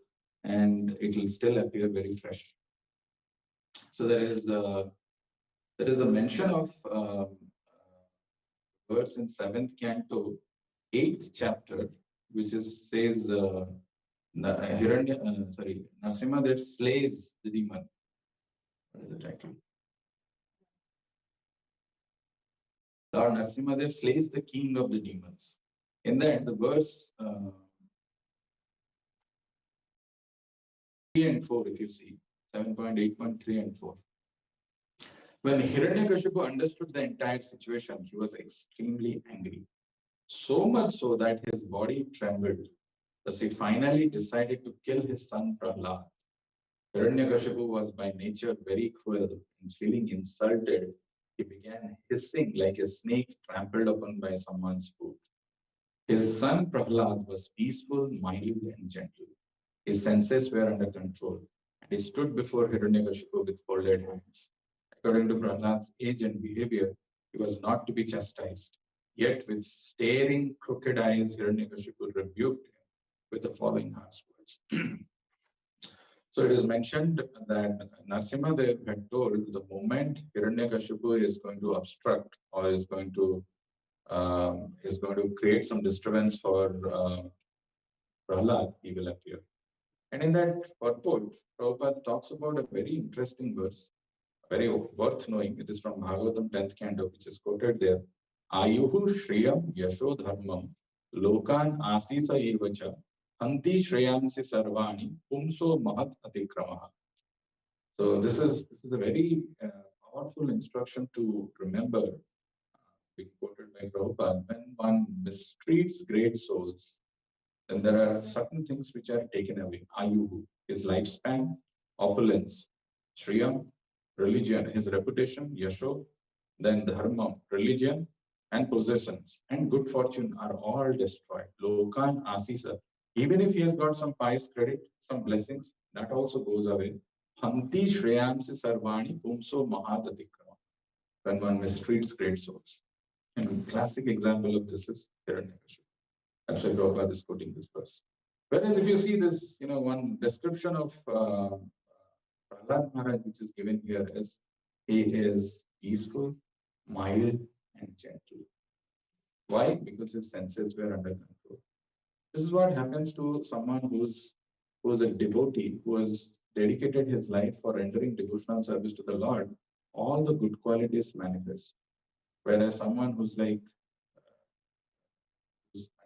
and it will still appear very fresh. So there is a mention of verse in 7th canto, 8th chapter, which says Narasimhadev slays the demon. What is the title? Lord Narasimhadev slays the king of the demons. In that, the verse 3 and 4, if you see, 7.8.3 and 4. When Hiranyakashipu understood the entire situation, he was extremely angry. So much so that his body trembled. Thus he finally decided to kill his son Prahlad. Hiranyakashipu was by nature very cruel, and feeling insulted, he began hissing like a snake trampled upon by someone's foot. His son Prahlad was peaceful, mild, and gentle. His senses were under control, and he stood before Hiranyakashipu with folded hands. According to Prahlad's age and behavior, he was not to be chastised. Yet with staring, crooked eyes, Hiranyakashipu rebuked him with the following harsh words. So it is mentioned that Narasimhadev had told the moment Hiranyakashipu is going to obstruct or is going to create some disturbance for Prahlad, he will appear. And in that purport, Prabhupada talks about a very interesting verse, very worth knowing. It is from Bhagavatam 10th canto, which is quoted there. Ayuhu Shriyam Yasho Dharmam Lokan Asisa Evacha Hanti Shreyamsi Sarvani Pumso Mahat Atikramaha. So this is a very powerful instruction to remember, being quoted by Prabhupada. When one mistreats great souls, then there are certain things which are taken away. Ayuhu, his lifespan, opulence, Shriyam, religion, his reputation, Yasho, then Dharma, religion, and possessions, and good fortune are all destroyed. Lokan Asisa. Even if he has got some pious credit, some blessings, that also goes away. Hanti Shreyamsi Sarvani Pumso Mahadatikrama. When one mistreats great souls. And classic example of this is Hiranyakashipu. That's why Prabhupada is quoting this verse. Whereas if you see this, one description of Prahlad Maharaj, which is given here, is he is peaceful, mild, and gentle. Why? Because his senses were under control. This is what happens to someone who's a devotee, who has dedicated his life for rendering devotional service to the Lord. All the good qualities manifest. Whereas someone who's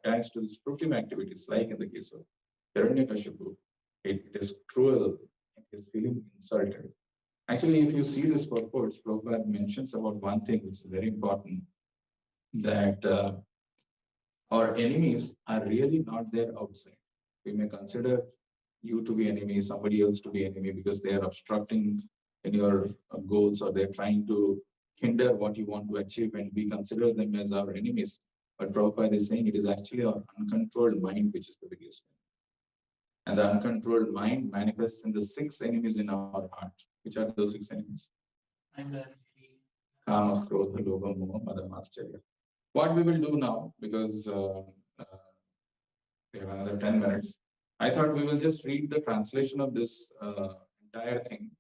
attached to these fruitive activities, like in the case of Hiranyakashipu, it is cruel and is feeling insulted. Actually, if you see this purport, Prabhupada mentions about one thing which is very important, that our enemies are really not there outside. We may consider you to be enemy, somebody else to be enemy, because they are obstructing in your goals, or they're trying to hinder what you want to achieve, and we consider them as our enemies. But Prabhupada is saying it is actually our uncontrolled mind which is the biggest enemy. And the uncontrolled mind manifests in the 6 enemies in our heart. Which are those 6 enemies? Kama, Krodha, Lobha, Moha, Mada, Mascharya. What we will do now, because we have another 10 minutes, I thought we will just read the translation of this entire thing.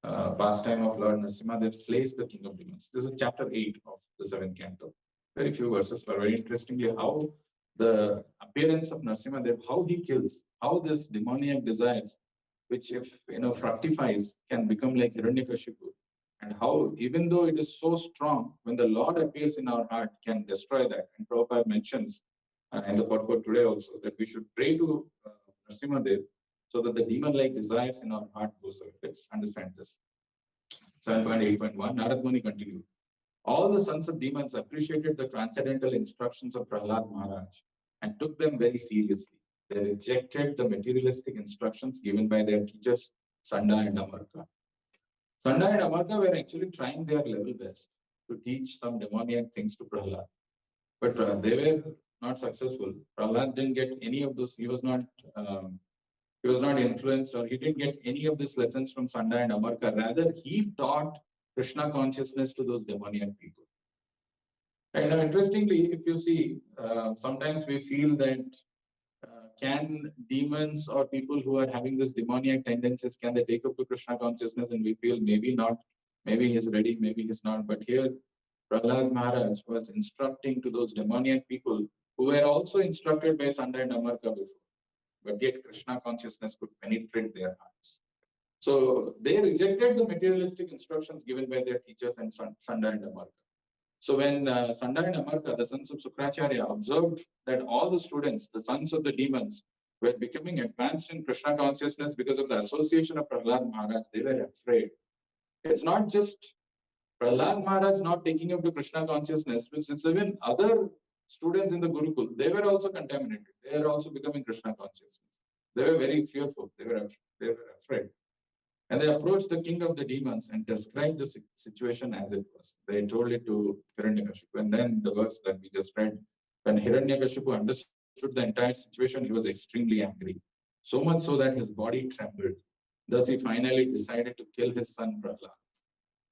Pastime of Lord Narasimhadev slays the king of demons. This is chapter 8 of the 7th canto. Very few verses, but very interestingly, how the appearance of Narasimhadev, how he kills, how this demoniac desires, which if fructifies, can become like Hiranyakashipu, and how even though it is so strong, when the Lord appears in our heart, can destroy that. And Prabhupada mentions in the purport today also that we should pray to Narasimhadev so that the demon-like desires in our heart goes away. Let's understand this. 7.8.1, Narad Muni continued. All the sons of demons appreciated the transcendental instructions of Prahlad Maharaj and took them very seriously. They rejected the materialistic instructions given by their teachers, Sanda and Amarka. Sanda and Amarka were actually trying their level best to teach some demoniac things to Prahlad. But they were not successful. Prahlad didn't get any of those. He was not influenced, or he didn't get any of these lessons from Sanda and Amarka. Rather, he taught Krishna consciousness to those demoniac people. And interestingly, if you see, sometimes we feel that can demons or people who are having this demoniac tendencies, can they take up to Krishna consciousness? And we feel maybe not, maybe he's ready, maybe he's not. But here, Prahlad Maharaj was instructing to those demoniac people who were also instructed by Sanda and Amarka before. But yet Krishna consciousness could penetrate their hearts. So they rejected the materialistic instructions given by their teachers and Sanda and Amarka. So when Sanda and Amarka, the sons of Sukracharya, observed that all the students, the sons of the demons, were becoming advanced in Krishna consciousness because of the association of Prahlad Maharaj, they were afraid. It's not just Prahlad Maharaj not taking up to Krishna consciousness, which is even other students in the Gurukul, they were also contaminated. They are also becoming Krishna consciousness. They were very fearful. They were afraid. And they approached the king of the demons and described the situation as it was. They told it to Hiranyakashipu. And then the verse that we just read, when Hiranyakashipu understood the entire situation, he was extremely angry. So much so that his body trembled. Thus, he finally decided to kill his son Prahlad.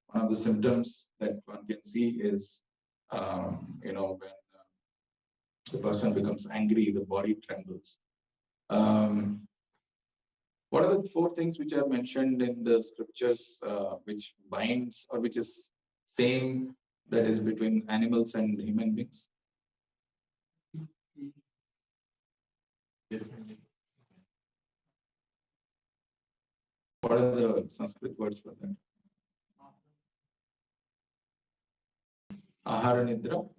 One of the symptoms that one can see is, when the person becomes angry, the body trembles. What are the 4 things which are mentioned in the scriptures which binds or which is same that is between animals and human beings? What are the Sanskrit words for that? Ahara Nidra.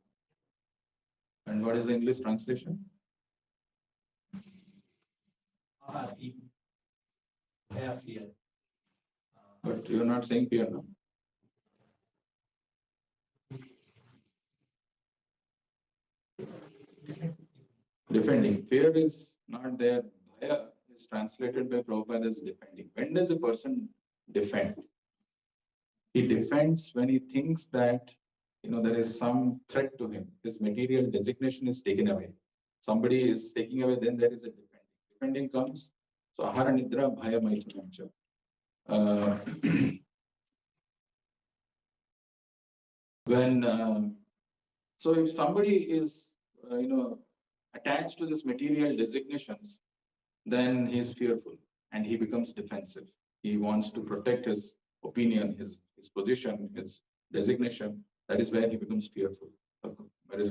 And what is the English translation? Fear. But you're not saying fear now. Defending. Fear is not there. Bhaya is translated by Prabhupada as defending. When does a person defend? He defends when he thinks that there is some threat to him. His material designation is taken away. Somebody is taking away, then there is a defending. Defending comes So ahara nidra bhaya maithunamcha. When so if somebody is attached to this material designations, then he is fearful and he becomes defensive. He wants to protect his opinion, his position, his designation. That is where he becomes fearful. That's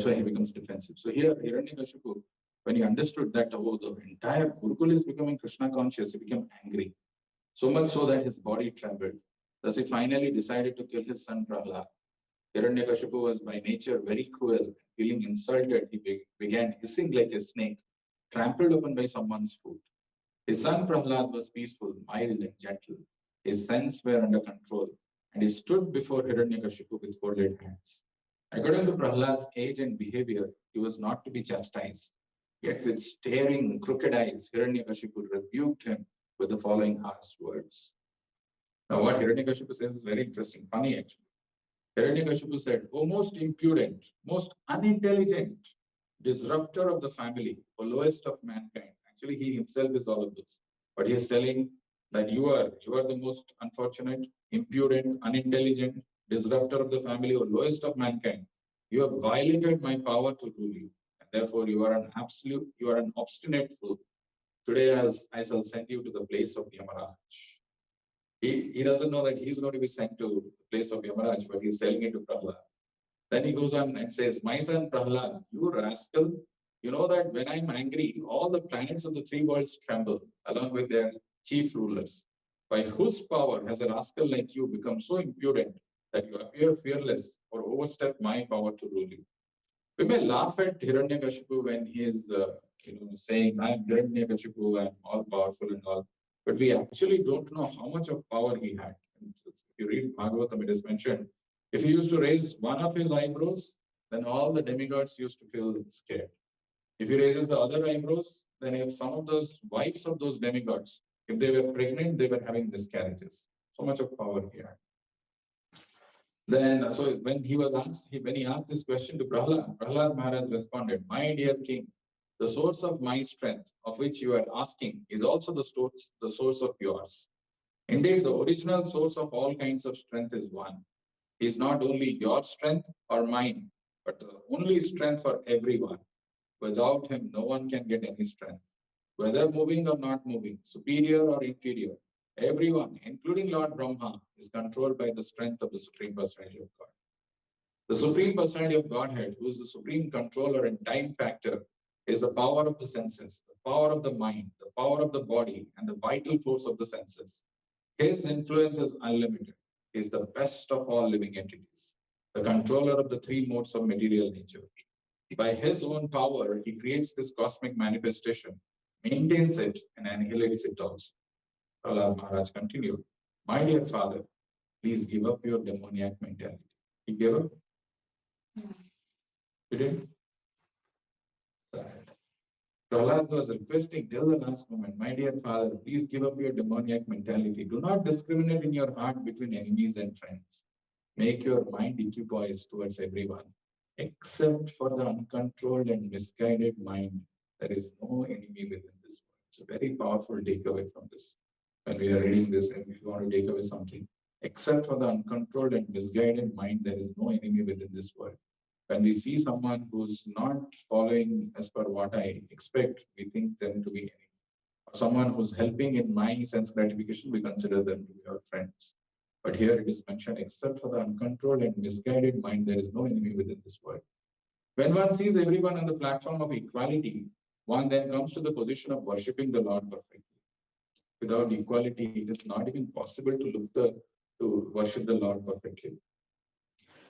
why he becomes defensive. So here, Hiranyakashipu, when he understood that the entire Gurukul is becoming Krishna conscious, he became angry. So much so that his body trembled. Thus, he finally decided to kill his son Prahlad. Hiranyakashipu was by nature very cruel. Feeling insulted, he began hissing like a snake, trampled upon by someone's foot. His son Prahlad was peaceful, mild, and gentle. His senses were under control, and he stood before Hiranyakashipu with folded hands. According to Prahlad's age and behavior, he was not to be chastised. Yet with staring, crooked eyes, Hiranyakashipu rebuked him with the following harsh words. Now, what Hiranyakashipu says is very interesting, funny actually. Hiranyakashipu said, "O most impudent, most unintelligent, disruptor of the family, O lowest of mankind." Actually, he himself is all of this. But he is telling that you are the most unfortunate, impudent, unintelligent, disruptor of the family, or lowest of mankind. You have violated my power to rule you. And therefore, you are an obstinate fool. Today, I shall send you to the place of Yamaraj. He doesn't know that he's going to be sent to the place of Yamaraj, but he's telling it to Prahlad. Then he goes on and says, "My son Prahlad, you rascal, you know that when I'm angry, all the planets of the three worlds tremble, along with their chief rulers. By whose power has a rascal like you become so impudent that you appear fearless or overstep my power to rule you?" We may laugh at Hiranyakashipu when he is saying, "I'm Hiranyakashipu, I'm all powerful and all." But we actually don't know how much of power he had. If you read Bhagavatam, it is mentioned, if he used to raise one of his eyebrows, then all the demigods used to feel scared. If he raises the other eyebrows, then if some of those wives of those demigods, if they were pregnant, they were having miscarriages. So much of power he had. Then, so when he asked this question to Prahlad Maharaj responded, "My dear king, the source of my strength, of which you are asking, is also the source of yours. Indeed, the original source of all kinds of strength is one. He is not only your strength or mine, but the only strength for everyone. Without him, no one can get any strength. Whether moving or not moving, superior or inferior, everyone, including Lord Brahma, is controlled by the strength of the Supreme Personality of God. The Supreme Personality of Godhead, who is the supreme controller and time factor, is the power of the senses, the power of the mind, the power of the body, and the vital force of the senses. His influence is unlimited. He is the best of all living entities, the controller of the three modes of material nature. By his own power, he creates this cosmic manifestation, maintains it, and annihilates it also." Prahlad Maharaj continued, "My dear father, please give up your demoniac mentality." He gave up? He didn't? Prahlad was requesting till the last moment, "My dear father, please give up your demoniac mentality. Do not discriminate in your heart between enemies and friends. Make your mind equipoised towards everyone. Except for the uncontrolled and misguided mind, there is no enemy within this world." It's a very powerful takeaway from this. When we are reading this, and if you want to take away something, except for the uncontrolled and misguided mind, there is no enemy within this world. When we see someone who's not following as per what I expect, we think them to be enemy. Or someone who's helping in my sense gratification, we consider them to be our friends. But here it is mentioned, except for the uncontrolled and misguided mind, there is no enemy within this world. When one sees everyone on the platform of equality, one then comes to the position of worshipping the Lord perfectly. Without equality, it is not even possible to worship the Lord perfectly.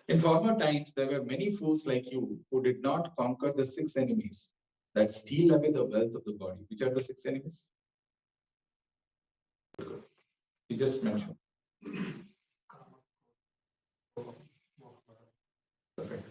In former times, there were many fools like you who did not conquer the six enemies that steal away the wealth of the body. Which are the six enemies? He just mentioned. Perfect.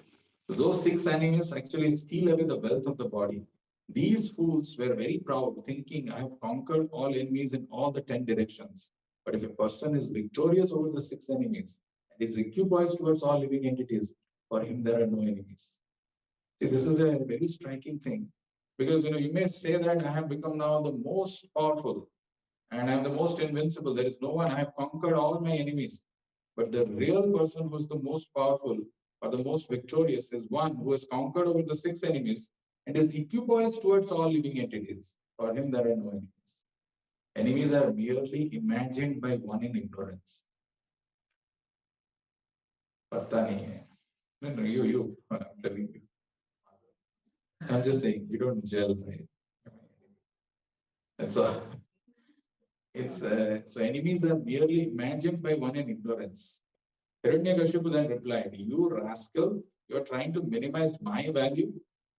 So those six enemies actually steal away the wealth of the body. These fools were very proud, thinking, "I have conquered all enemies in all the 10 directions." But if a person is victorious over the six enemies and is equipoised towards all living entities, for him there are no enemies. See, this is a very striking thing. Because you may say that I have become now the most powerful and I am the most invincible. There is no one, I have conquered all my enemies. But the real person who is the most powerful or the most victorious is one who has conquered over the six enemies and is equipoised towards all living entities. For him, there are no enemies. Enemies are merely imagined by one in ignorance. पता नहीं है. No, you, I'm telling you. I'm just saying, you don't gel, right? That's all. So enemies are merely imagined by one in ignorance. Hiranyakashipu then replied, "You rascal, you are trying to minimize my value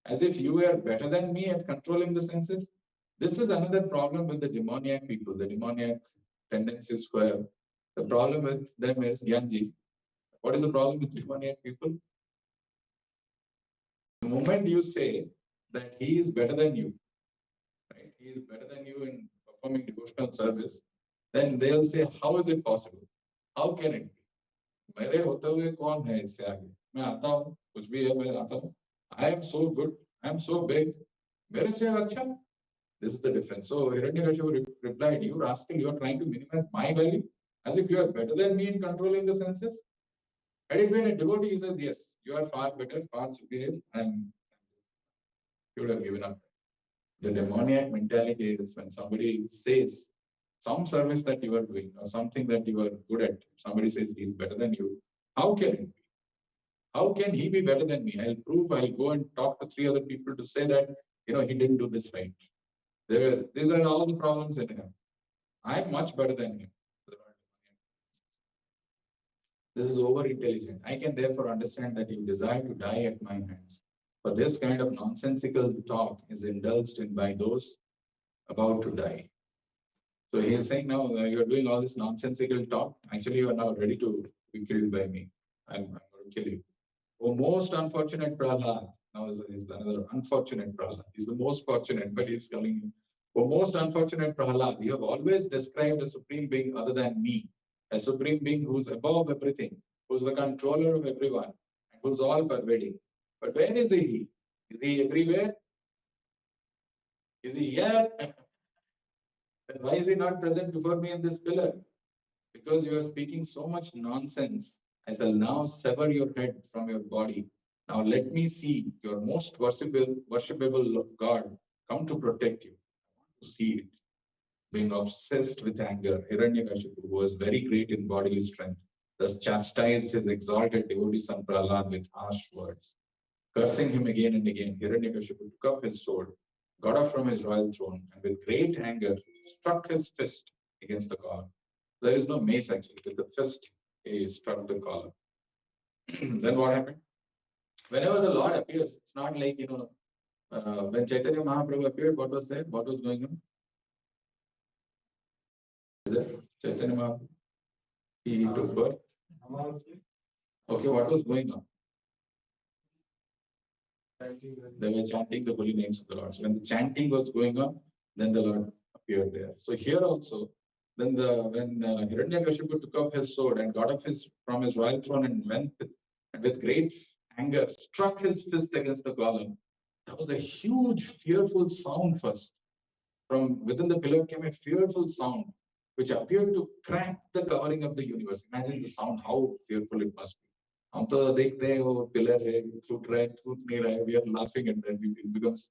as if you were better than me at controlling the senses." This is another problem with the demoniac people, the demoniac tendencies where the problem with them is Yanji. What is the problem with demoniac people? The moment you say that he is better than you, right? He is better than you in performing devotional service, then they'll say, how is it possible? How can it be? मेरे होते हुए कौन है इससे आगे? मैं आता हूँ, कुछ भी है मैं आता हूँ. I am so good, I am so big. मेरे से अच्छा. This is the difference. So Hiranyakashipu replied, "You rascal, you are trying to minimize my value as if you are better than me in controlling the senses." Had it been a devotee, he says, "Yes, you are far better, far superior," and he would have given up. The demoniac mentality is when somebody says some service that you are doing or something that you are good at, somebody says he's better than you. How can it be? How can he be better than me? I'll prove, I'll go and talk to three other people to say that, he didn't do this right. These are all the problems in him. I'm much better than him. This is over intelligent. I can therefore understand that you desire to die at my hands. But this kind of nonsensical talk is indulged in by those about to die. So he is saying now you are doing all this nonsensical talk. Actually, you are now ready to be killed by me. I'm going to kill you. Oh, most unfortunate Prahlad. Now is another unfortunate Prahlad. He's the most fortunate, but he's calling him. Oh, most unfortunate Prahlad, you have always described a supreme being other than me, a supreme being who's above everything, who's the controller of everyone, and who's all pervading. But where is he? Is he everywhere? Is he here? Then why is he not present before me in this pillar? Because you are speaking so much nonsense, I shall now sever your head from your body. Now let me see your most worshipable God come to protect you. I want to see it. Being obsessed with anger, Hiranyakashipu, who was very great in bodily strength, thus chastised his exalted devotee son Prahlad with harsh words. Cursing him again and again, Hiranyakashipu took up his sword, got up from his royal throne, and with great anger struck his fist against the column. There is no mace actually. With the fist, he struck the collar. Then what happened? Whenever the Lord appears, it's not like, when Chaitanya Mahaprabhu appeared, what was there? What was going on? Chaitanya Mahaprabhu, he took birth. Okay, what was going on? They were chanting the holy names of the Lord. So when the chanting was going on, then the Lord appeared there. So here also, when Hiranyakashipu took up his sword and got up from his royal throne and went with great anger, struck his fist against the column, that was a huge, fearful sound first. From within the pillar came a fearful sound, which appeared to crack the covering of the universe. Imagine the sound, how fearful it must be. हम तो देखते हैं वो pillar है, टूट रहा है, टूट नहीं रहा है. We are laughing at that. It becomes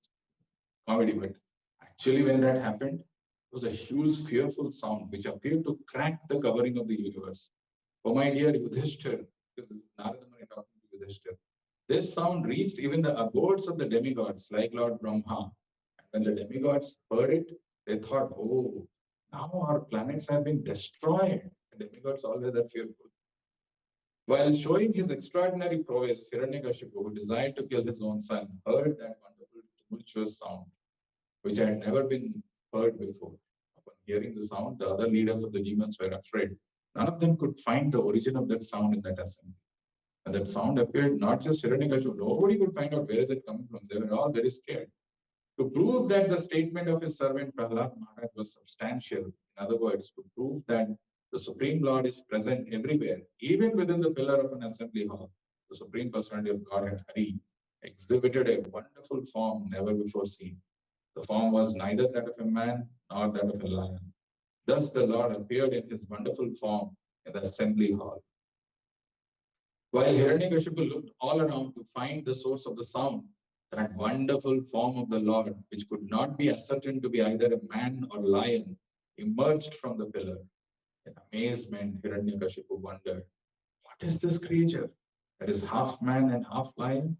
comedy, but actually when that happened, it was a huge, fearful sound which appeared to crack the covering of the universe. Oh my dear Yudhishthir, because this is Narada Muni talking to Yudhishthir. This sound reached even the abodes of the demigods, like Lord Brahma. And when the demigods heard it, they thought, oh, now our planets have been destroyed. The demigods always are fearful. While showing his extraordinary prowess, Hiranyakashipu, who desired to kill his own son, heard that wonderful tumultuous sound, which had never been heard before. Upon hearing the sound, the other leaders of the demons were afraid. None of them could find the origin of that sound in that assembly. And that sound appeared not just Hiranyakashipu, nobody could find out where is it coming from. They were all very scared. To prove that the statement of his servant Prahlad Maharaj was substantial, in other words, to prove that the Supreme Lord is present everywhere, even within the pillar of an assembly hall, the Supreme Personality of Godhead Hari exhibited a wonderful form never before seen. The form was neither that of a man nor that of a lion. Thus the Lord appeared in his wonderful form in the assembly hall. While Hiranyakashipu looked all around to find the source of the sound, that wonderful form of the Lord, which could not be ascertained to be either a man or lion, emerged from the pillar. In amazement, Hiranyakashipu wondered, what is this creature that is half man and half lion?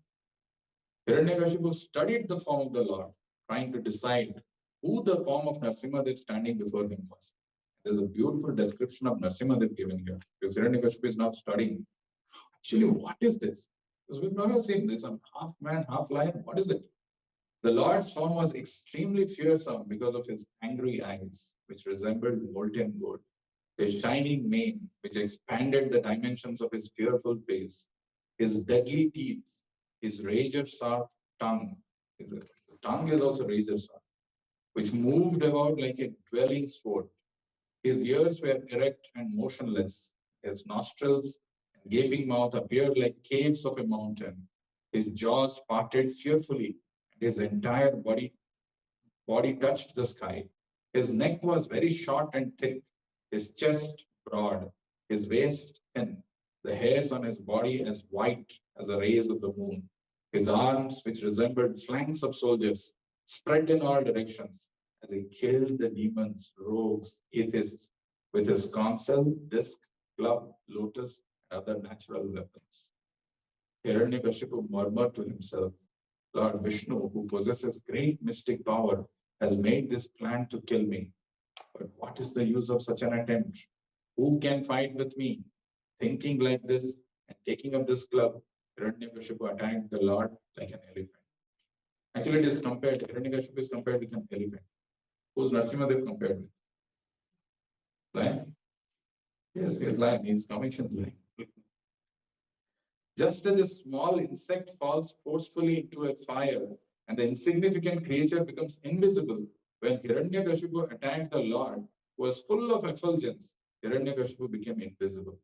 Hiranyakashipu studied the form of the Lord, trying to decide who the form of Narasimhadev standing before him was. There's a beautiful description of Narasimhadev given here, because Hiranyakashipu is not studying. Actually, what is this? Because we've never seen this. I'm half man, half lion. What is it? The Lord's form was extremely fearsome because of his angry eyes, which resembled molten gold, his shining mane, which expanded the dimensions of his fearful face, his deadly teeth, his razor-sharp tongue. His tongue is also razor-sharp, which moved about like a dwelling sword. His ears were erect and motionless. His nostrils and gaping mouth appeared like caves of a mountain. His jaws parted fearfully, and his entire body touched the sky. His neck was very short and thick, his chest broad, his waist thin, the hairs on his body as white as the rays of the moon. His arms, which resembled flanks of soldiers, spread in all directions as he killed the demons, rogues, atheists with his console, disc, club, lotus, and other natural weapons. Hiranyakashipu murmured to himself, Lord Vishnu, who possesses great mystic power, has made this plan to kill me. But what is the use of such an attempt? Who can fight with me? Thinking like this and taking up this club, Hiranyakashipu attacked the Lord like an elephant. Actually, it is compared, Hiranyakashipu is compared with an elephant. Who's Narasimhadev compared with? Lion? Yes, he is lion. He is Commission's lion. Just as a small insect falls forcefully into a fire and the insignificant creature becomes invisible, when Hiranyakashipu attacked the Lord, who was full of effulgence, Hiranyakashipu became invisible.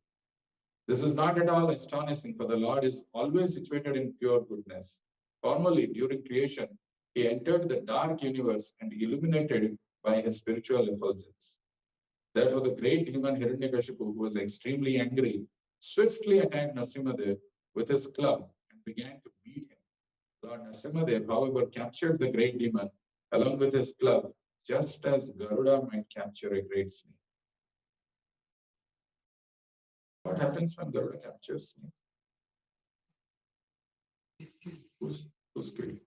This is not at all astonishing, for the Lord is always situated in pure goodness. Formerly, during creation, he entered the dark universe and illuminated it by his spiritual effulgence. Therefore, the great demon Hiranyakashipu, who was extremely angry, swiftly attacked Narasimhadev with his club and began to beat him. Lord Narasimhadev, however, captured the great demon along with his club, just as Garuda might capture a great snake. What happens when Garuda captures snake? Who's killed?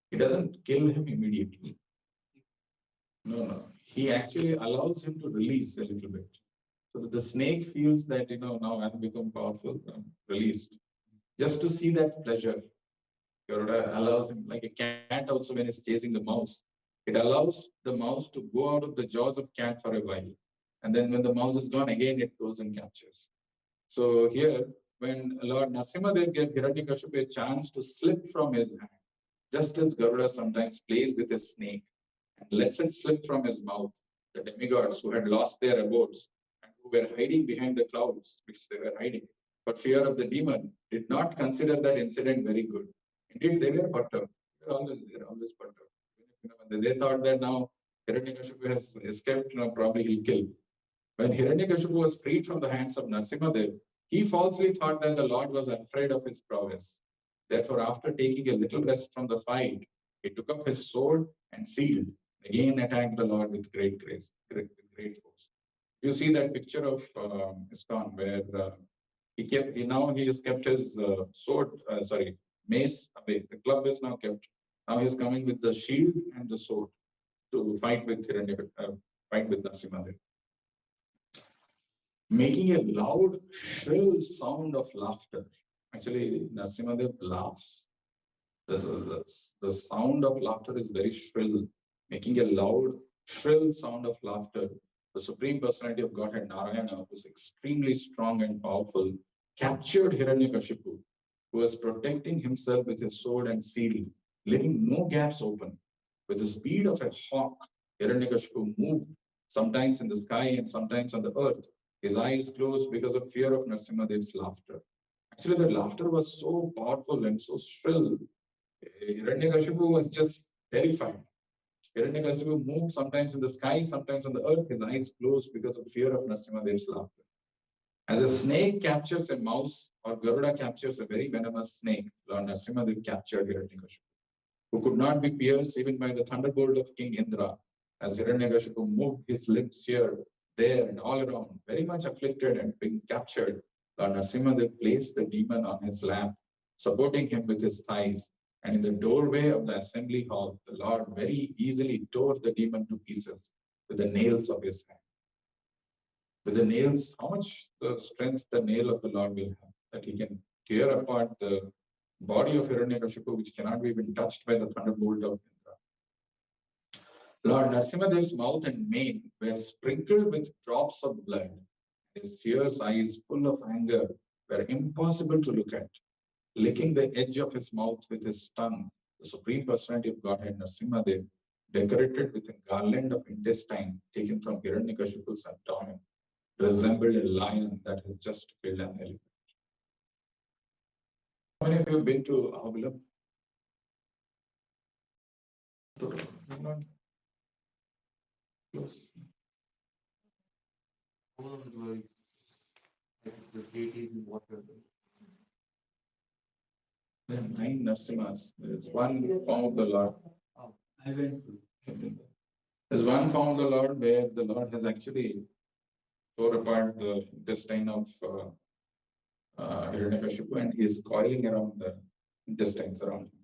He doesn't kill him immediately. No. He actually allows him to release a little bit. So that the snake feels that, now I've become powerful, I'm released. Just to see that pleasure, Garuda allows him, like a cat also when it's chasing the mouse, it allows the mouse to go out of the jaws of cat for a while. And then when the mouse is gone, again it goes and captures. So here, when Lord Narasimhadev gave Hiranyakashipu a chance to slip from his hand, just as Garuda sometimes plays with a snake and lets it slip from his mouth, the demigods who had lost their abodes and who were hiding behind the clouds, which they were hiding, for fear of the demon, did not consider that incident very good. Indeed, they were perturbed. They were always perturbed. They thought that now Hiranyakashipu has escaped, probably he'll kill. When Hiranyakashipu was freed from the hands of Narasimhadev, he falsely thought that the Lord was afraid of his prowess. Therefore, after taking a little rest from the fight, he took up his sword and shield, again attacked the Lord with great grace, great force. You see that picture of ISKCON where he has kept his mace away. The club is now kept. Now he is coming with the shield and the sword to fight with Narasimhadev. Making a loud, shrill sound of laughter. Actually, Narasimhadev laughs. The sound of laughter is very shrill, making a loud, shrill sound of laughter. The Supreme Personality of Godhead, Narayana, who is extremely strong and powerful, captured Hiranyakashipu, who was protecting himself with his sword and shield, leaving no gaps open. With the speed of a hawk, Hiranyakashipu moved, sometimes in the sky and sometimes on the earth. His eyes closed because of fear of Narasimhadev's laughter. Actually, the laughter was so powerful and so shrill. Hiranyakashipu was just terrified. Hiranyakashipu moved sometimes in the sky, sometimes on the earth. His eyes closed because of fear of Narasimhadev's laughter. As a snake captures a mouse or Garuda captures a very venomous snake, Lord Narasimhadev captured Hiranyakashipu, who could not be pierced even by the thunderbolt of King Indra. As Hiranyakashipu moved his lips here, there, and all around, very much afflicted and being captured, Lord Narasimhadev placed the demon on his lap, supporting him with his thighs. And in the doorway of the assembly hall, the Lord very easily tore the demon to pieces with the nails of his hand. With the nails, how much the strength the nail of the Lord will have, that he can tear apart the body of Hiranyakashipu, which cannot be even touched by the thunderbolt of Indra. Lord Narasimhadev's mouth and mane were sprinkled with drops of blood. His fierce eyes, full of anger, were impossible to look at. Licking the edge of his mouth with his tongue, the Supreme Personality of Godhead, Narasimhadev, decorated with a garland of intestine taken from Hiranyakashipu's abdomen, resembled a lion that has just killed an elephant. How many of you have been to Ahobilam? Close. All of the glories, like the deities in water. There are 9 Narasimhas. There is one form of the Lord. I went to. There's one form of the Lord where the Lord has actually tore apart the intestine of Hiranyakashipu and he is coiling around the intestines around him.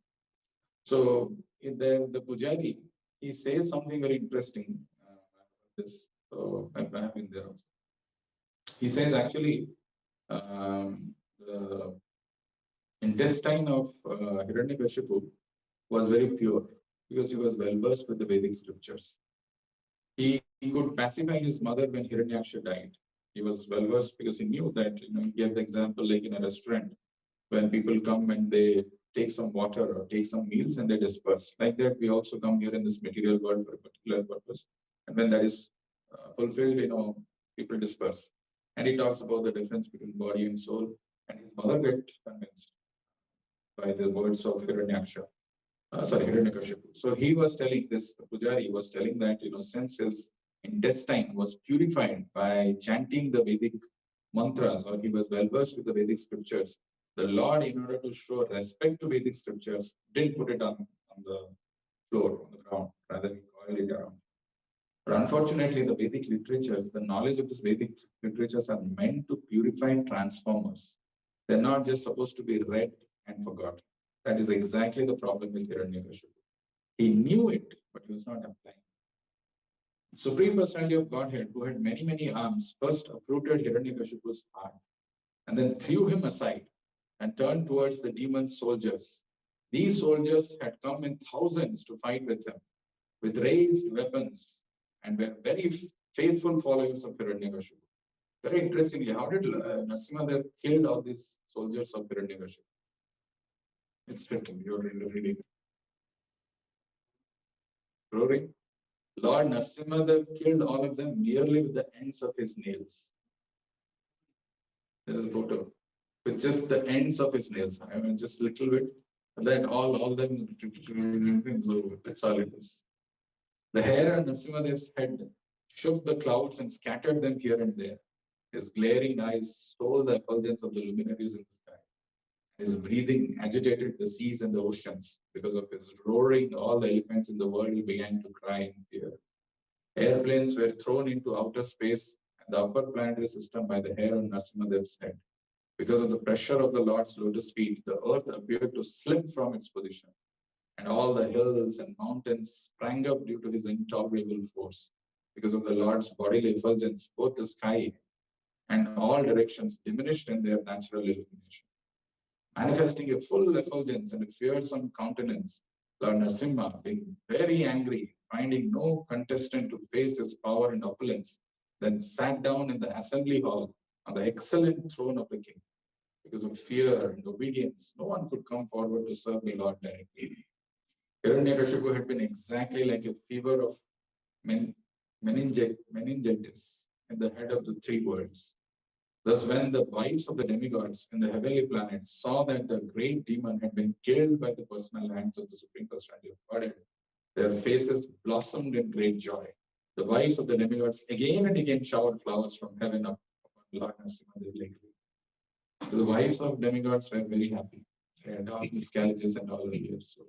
So in the Pujari, he says something very interesting. This, so I have in there also. He says actually the intestine of Hiranyakashipu was very pure because he was well versed with the Vedic scriptures. He could pacify his mother when Hiranyaksha died. He was well versed because he knew that, he gave the example like in a restaurant when people come and they take some water or take some meals and they disperse. Like that, we also come here in this material world for a particular purpose. And when that is fulfilled, people disperse. And he talks about the difference between body and soul. And his mother got convinced by the words of Hiranyaksha. Hiranyakashipu. So he was telling this, the Pujari was telling that, since his intestine was purified by chanting the Vedic mantras, or he was well versed with the Vedic scriptures, the Lord, in order to show respect to Vedic scriptures, didn't put it on the floor, on the ground, rather he coiled it around. But unfortunately, the Vedic literatures, the knowledge of these Vedic literatures are meant to purify and transform us. They're not just supposed to be read and forgotten. That is exactly the problem with Hiranyakashipu. He knew it, but he was not applying. Supreme Personality of Godhead, who had many, many arms, first uprooted Hiranyakashipu's heart and then threw him aside and turned towards the demon soldiers. These soldiers had come in thousands to fight with him, with raised weapons, and were very faithful followers of Hiranyakashipu. Very interestingly, how did Narasimhadev killed all these soldiers of Hiranyakashipu? It's written, you're reading. Roaring. Lord Narasimhadev killed all of them merely with the ends of his nails. There is a photo with just the ends of his nails. I mean, just a little bit. And then all of them, so that's all it is. The hair on Narasimhadev's head shook the clouds and scattered them here and there. His glaring eyes stole the effulgence of the luminaries in the sky. His breathing agitated the seas and the oceans. Because of his roaring, all the elephants in the world began to cry in fear. Airplanes were thrown into outer space and the upper planetary system by the hair on Narasimhadev's head. Because of the pressure of the Lord's lotus feet, the earth appeared to slip from its position. And all the hills and mountains sprang up due to his intolerable force. Because of the Lord's bodily effulgence, both the sky and all directions diminished in their natural illumination. Manifesting a full effulgence and a fearsome countenance, Lord Narasimha, being very angry, finding no contestant to face his power and opulence, then sat down in the assembly hall on the excellent throne of the king. Because of fear and obedience, no one could come forward to serve the Lord directly. Hiranyakashipu had been exactly like a fever of meningitis in the head of the 3 worlds. Thus, when the wives of the demigods in the heavenly planets saw that the great demon had been killed by the personal hands of the Supreme Personality of Godhead, faces blossomed in great joy. The wives of the demigods again and again showered flowers from heaven upon Lord Narasimhadev lately. So the wives of demigods were very happy. They had all miscarriages and all years. So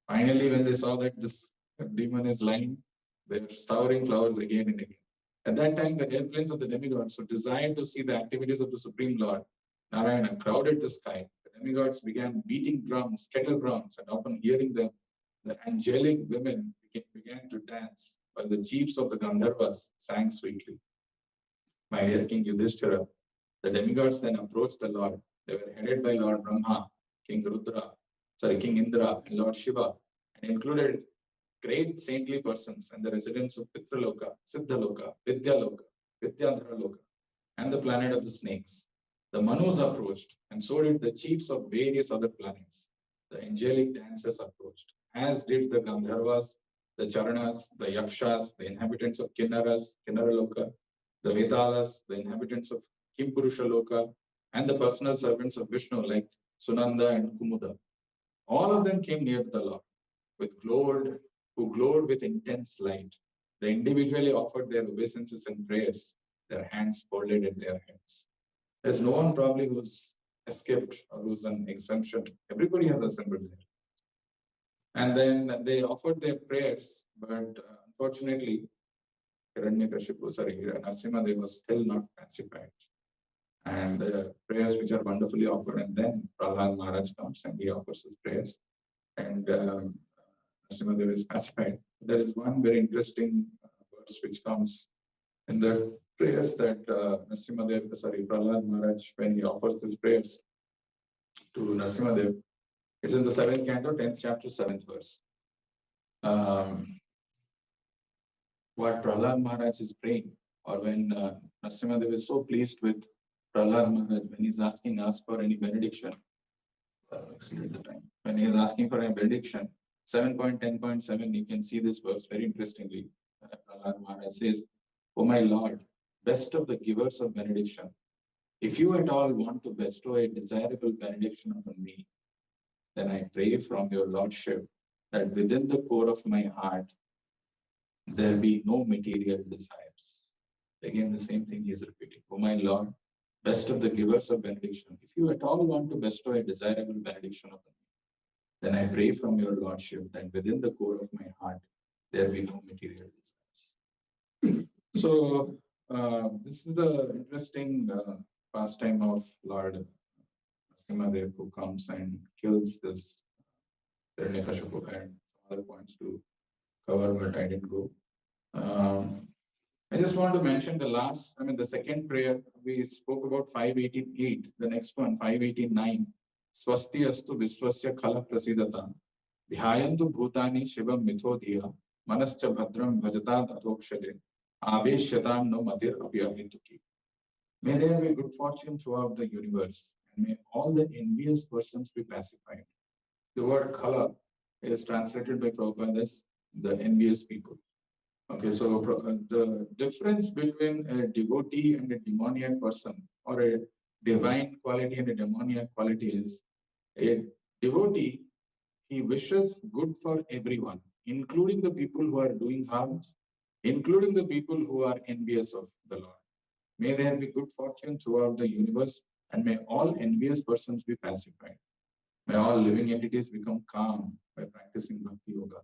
finally, when they saw that this demon is lying, they were showering flowers again and again. At that time, the airplanes of the demigods who desired to see the activities of the Supreme Lord Narayana crowded the sky. The demigods began beating drums, kettle drums, and upon hearing them, the angelic women began to dance, while the chiefs of the Gandharvas sang sweetly. My dear King Yudhishthira, the demigods then approached the Lord. They were headed by Lord Brahma, King Indra, and Lord Shiva, and included great saintly persons and the residents of Pitraloka, Siddhaloka, Vidyadharaloka, and the planet of the snakes. The Manus approached, and so did the chiefs of various other planets. The angelic dancers approached, as did the Gandharvas, the Charanas, the Yakshas, the inhabitants of Kinnaraloka, the Vetalas, the inhabitants of Kimpurushaloka, and the personal servants of Vishnu like Sunanda and Kumuda. All of them came near the Lord, who glowed with intense light. They individually offered their obeisances and prayers, their hands folded at their heads. There's no one probably who's escaped or who's an exemption. Everybody has assembled there. And then they offered their prayers, but unfortunately, Narasimhadev was still not pacified. And the prayers which are wonderfully offered, and then Prahlad Maharaj comes and he offers his prayers, and Narasimhadev is pacified. There is one very interesting verse which comes in the prayers that Prahlad Maharaj, when he offers his prayers to Narasimhadev, it's in the 7th canto, 10th chapter, 7th verse. What Prahlad Maharaj is praying, or when Narasimhadev is so pleased with Prahlad Maharaj, when he's asking us for any benediction, when he is asking for a benediction, 7.10.7, you can see this verse very interestingly. Prahlad Maharaj says, "O my Lord, best of the givers of benediction, if you at all want to bestow a desirable benediction upon me, then I pray from your Lordship that within the core of my heart there be no material desires." Again, the same thing he is repeating. "O my Lord, best of the givers of benediction, if you at all want to bestow a desirable benediction upon me, then I pray from your Lordship that within the core of my heart there be no material desires." So this is the interesting pastime of Lord Narasimhadev, who comes and kills this Hiranyakashipu. I had other points to cover, but I didn't go. I just want to mention the second prayer. We spoke about 588. The next one, 589. Swasti astu viswasya khala prasidata. Dhyayantu bhutani shivam mithodhiya. Manascha bhadram bhajatad adhokshade. Aveshyatam no matir apyahituki. May there be good fortune throughout the universe, and may all the envious persons be pacified. The word khala is translated by Prabhupada as the envious people. Okay, so the difference between a devotee and a demoniac person, or a divine quality and a demoniac quality, is a devotee, he wishes good for everyone, including the people who are doing harms, including the people who are envious of the Lord. May there be good fortune throughout the universe, and may all envious persons be pacified. May all living entities become calm by practicing Bhakti Yoga.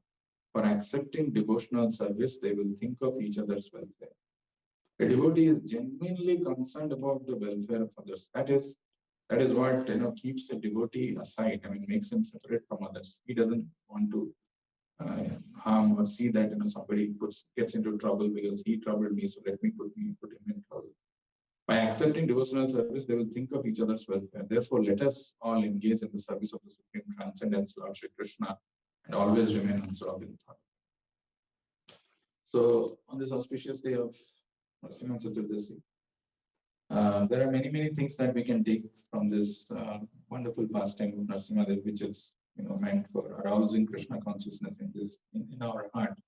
For accepting devotional service, they will think of each other's welfare. A devotee is genuinely concerned about the welfare of others. That is what keeps a devotee aside. Makes him separate from others. He doesn't want to harm or see that somebody gets into trouble because he troubled me, so let me put him in trouble. By accepting devotional service, they will think of each other's welfare. Therefore, let us all engage in the service of the Supreme Transcendence, Lord Shri Krishna, and always remain absorbed in thought. So, on this auspicious day of Narasimha Chaturdasi, there are many things that we can take from this wonderful pastime of Narasimhadev, which is meant for arousing Krishna consciousness in our heart.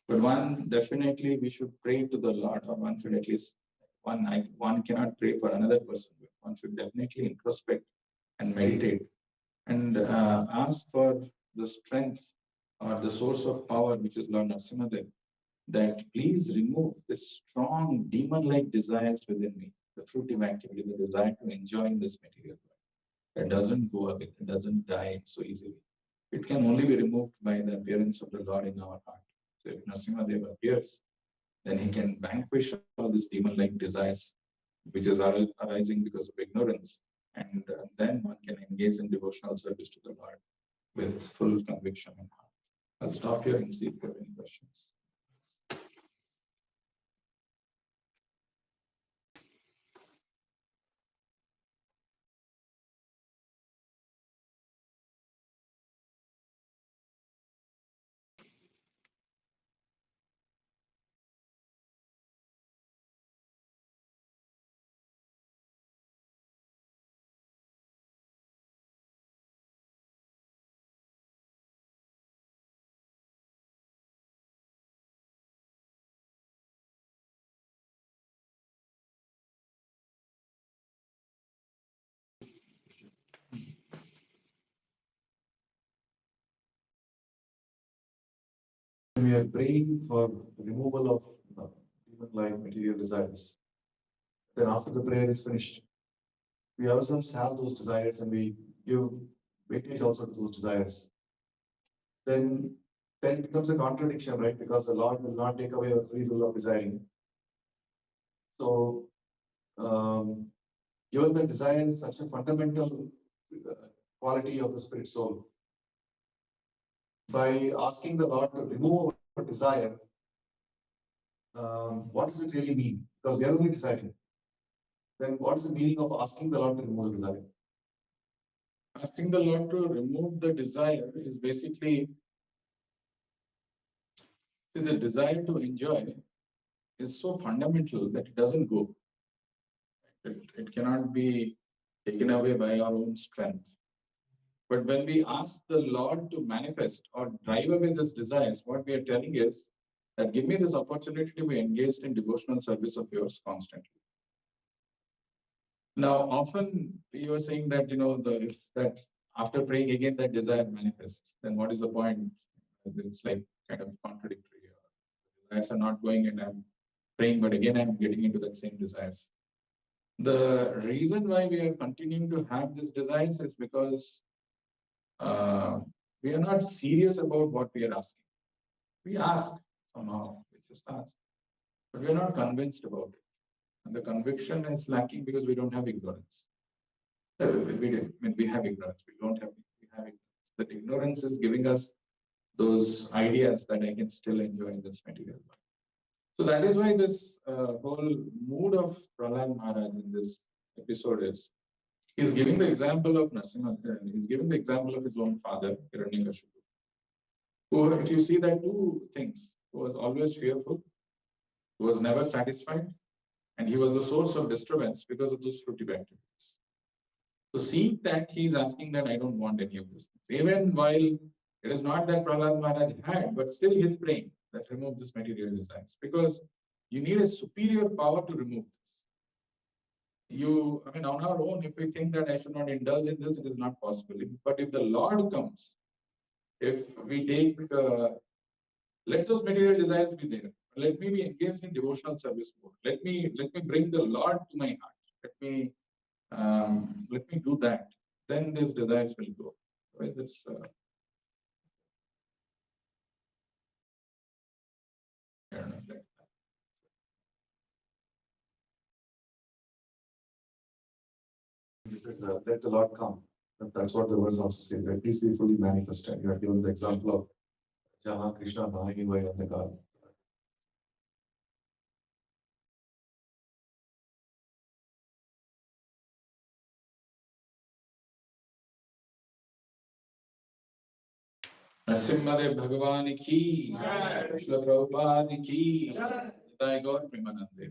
But one, definitely we should pray to the Lord, or one should at least one cannot pray for another person. But one should definitely introspect and meditate and ask for the strength or the source of power, which is Lord Narasimhadev, that please remove this strong demon-like desires within me, the fruitive activity, the desire to enjoy in this material world. It doesn't go away, it doesn't die so easily. It can only be removed by the appearance of the Lord in our heart. So if Narasimhadev appears, then he can vanquish all these demon-like desires, which is arising because of ignorance. And then one can engage in devotional service to the Lord with full conviction in heart. I'll stop here and see if you have any questions. We are praying for the removal of demon-like material desires. Then after the prayer is finished, we ourselves have those desires and we give weightage also to those desires. Then it becomes a contradiction, right? Because the Lord will not take away our free will of desiring. So, given that desire is such a fundamental quality of the spirit soul, by asking the Lord to remove our desire, what does it really mean? Because we are only desiring. Then what is the meaning of asking the Lord to remove the desire? Asking the Lord to remove the desire is basically, see, the desire to enjoy is so fundamental that it doesn't go. It cannot be taken away by our own strength. But when we ask the Lord to manifest or drive away these desires, what we are telling is that give me this opportunity to be engaged in devotional service of yours constantly. Now, often you are saying that, if that after praying again that desire manifests, then what is the point? It's like kind of contradictory. Desires are not going and I'm praying, but again I'm getting into that same desires. The reason why we are continuing to have these desires is because we are not serious about what we are asking. We ask somehow, we just ask, but we are not convinced about it. And the conviction is lacking because we don't have ignorance. We have ignorance. We don't have. We have ignorance. That ignorance is giving us those ideas that I can still enjoy in this material world. So that is why this whole mood of Prahlad Maharaj in this episode is, he's giving the example of Narasimha. He's giving the example of his own father, Hiranyakashipu, who, if you see that two things, who was always fearful, who was never satisfied, and he was the source of disturbance because of those fruitive activities. So see that he is asking that I don't want any of this. Even while it is not that Prahlad Maharaj had, but still he is praying that remove this material desires, because you need a superior power to remove this. On our own, if we think that I should not indulge in this, it is not possible. But if the Lord comes, if we take, let those material desires be there. Let me be engaged in devotional service more. Let me bring the Lord to my heart. Let me do that. Then these desires will go. Right? This, I don't know, like that. Let the Lord come. That's what the verse also says. Right? Please be fully manifested. You are given the example of Jaha Krishna Mahaniva and the God. Narasimhadev Bhagavan ki, Srila Prabhupada ki, Jai Gaur Premanande.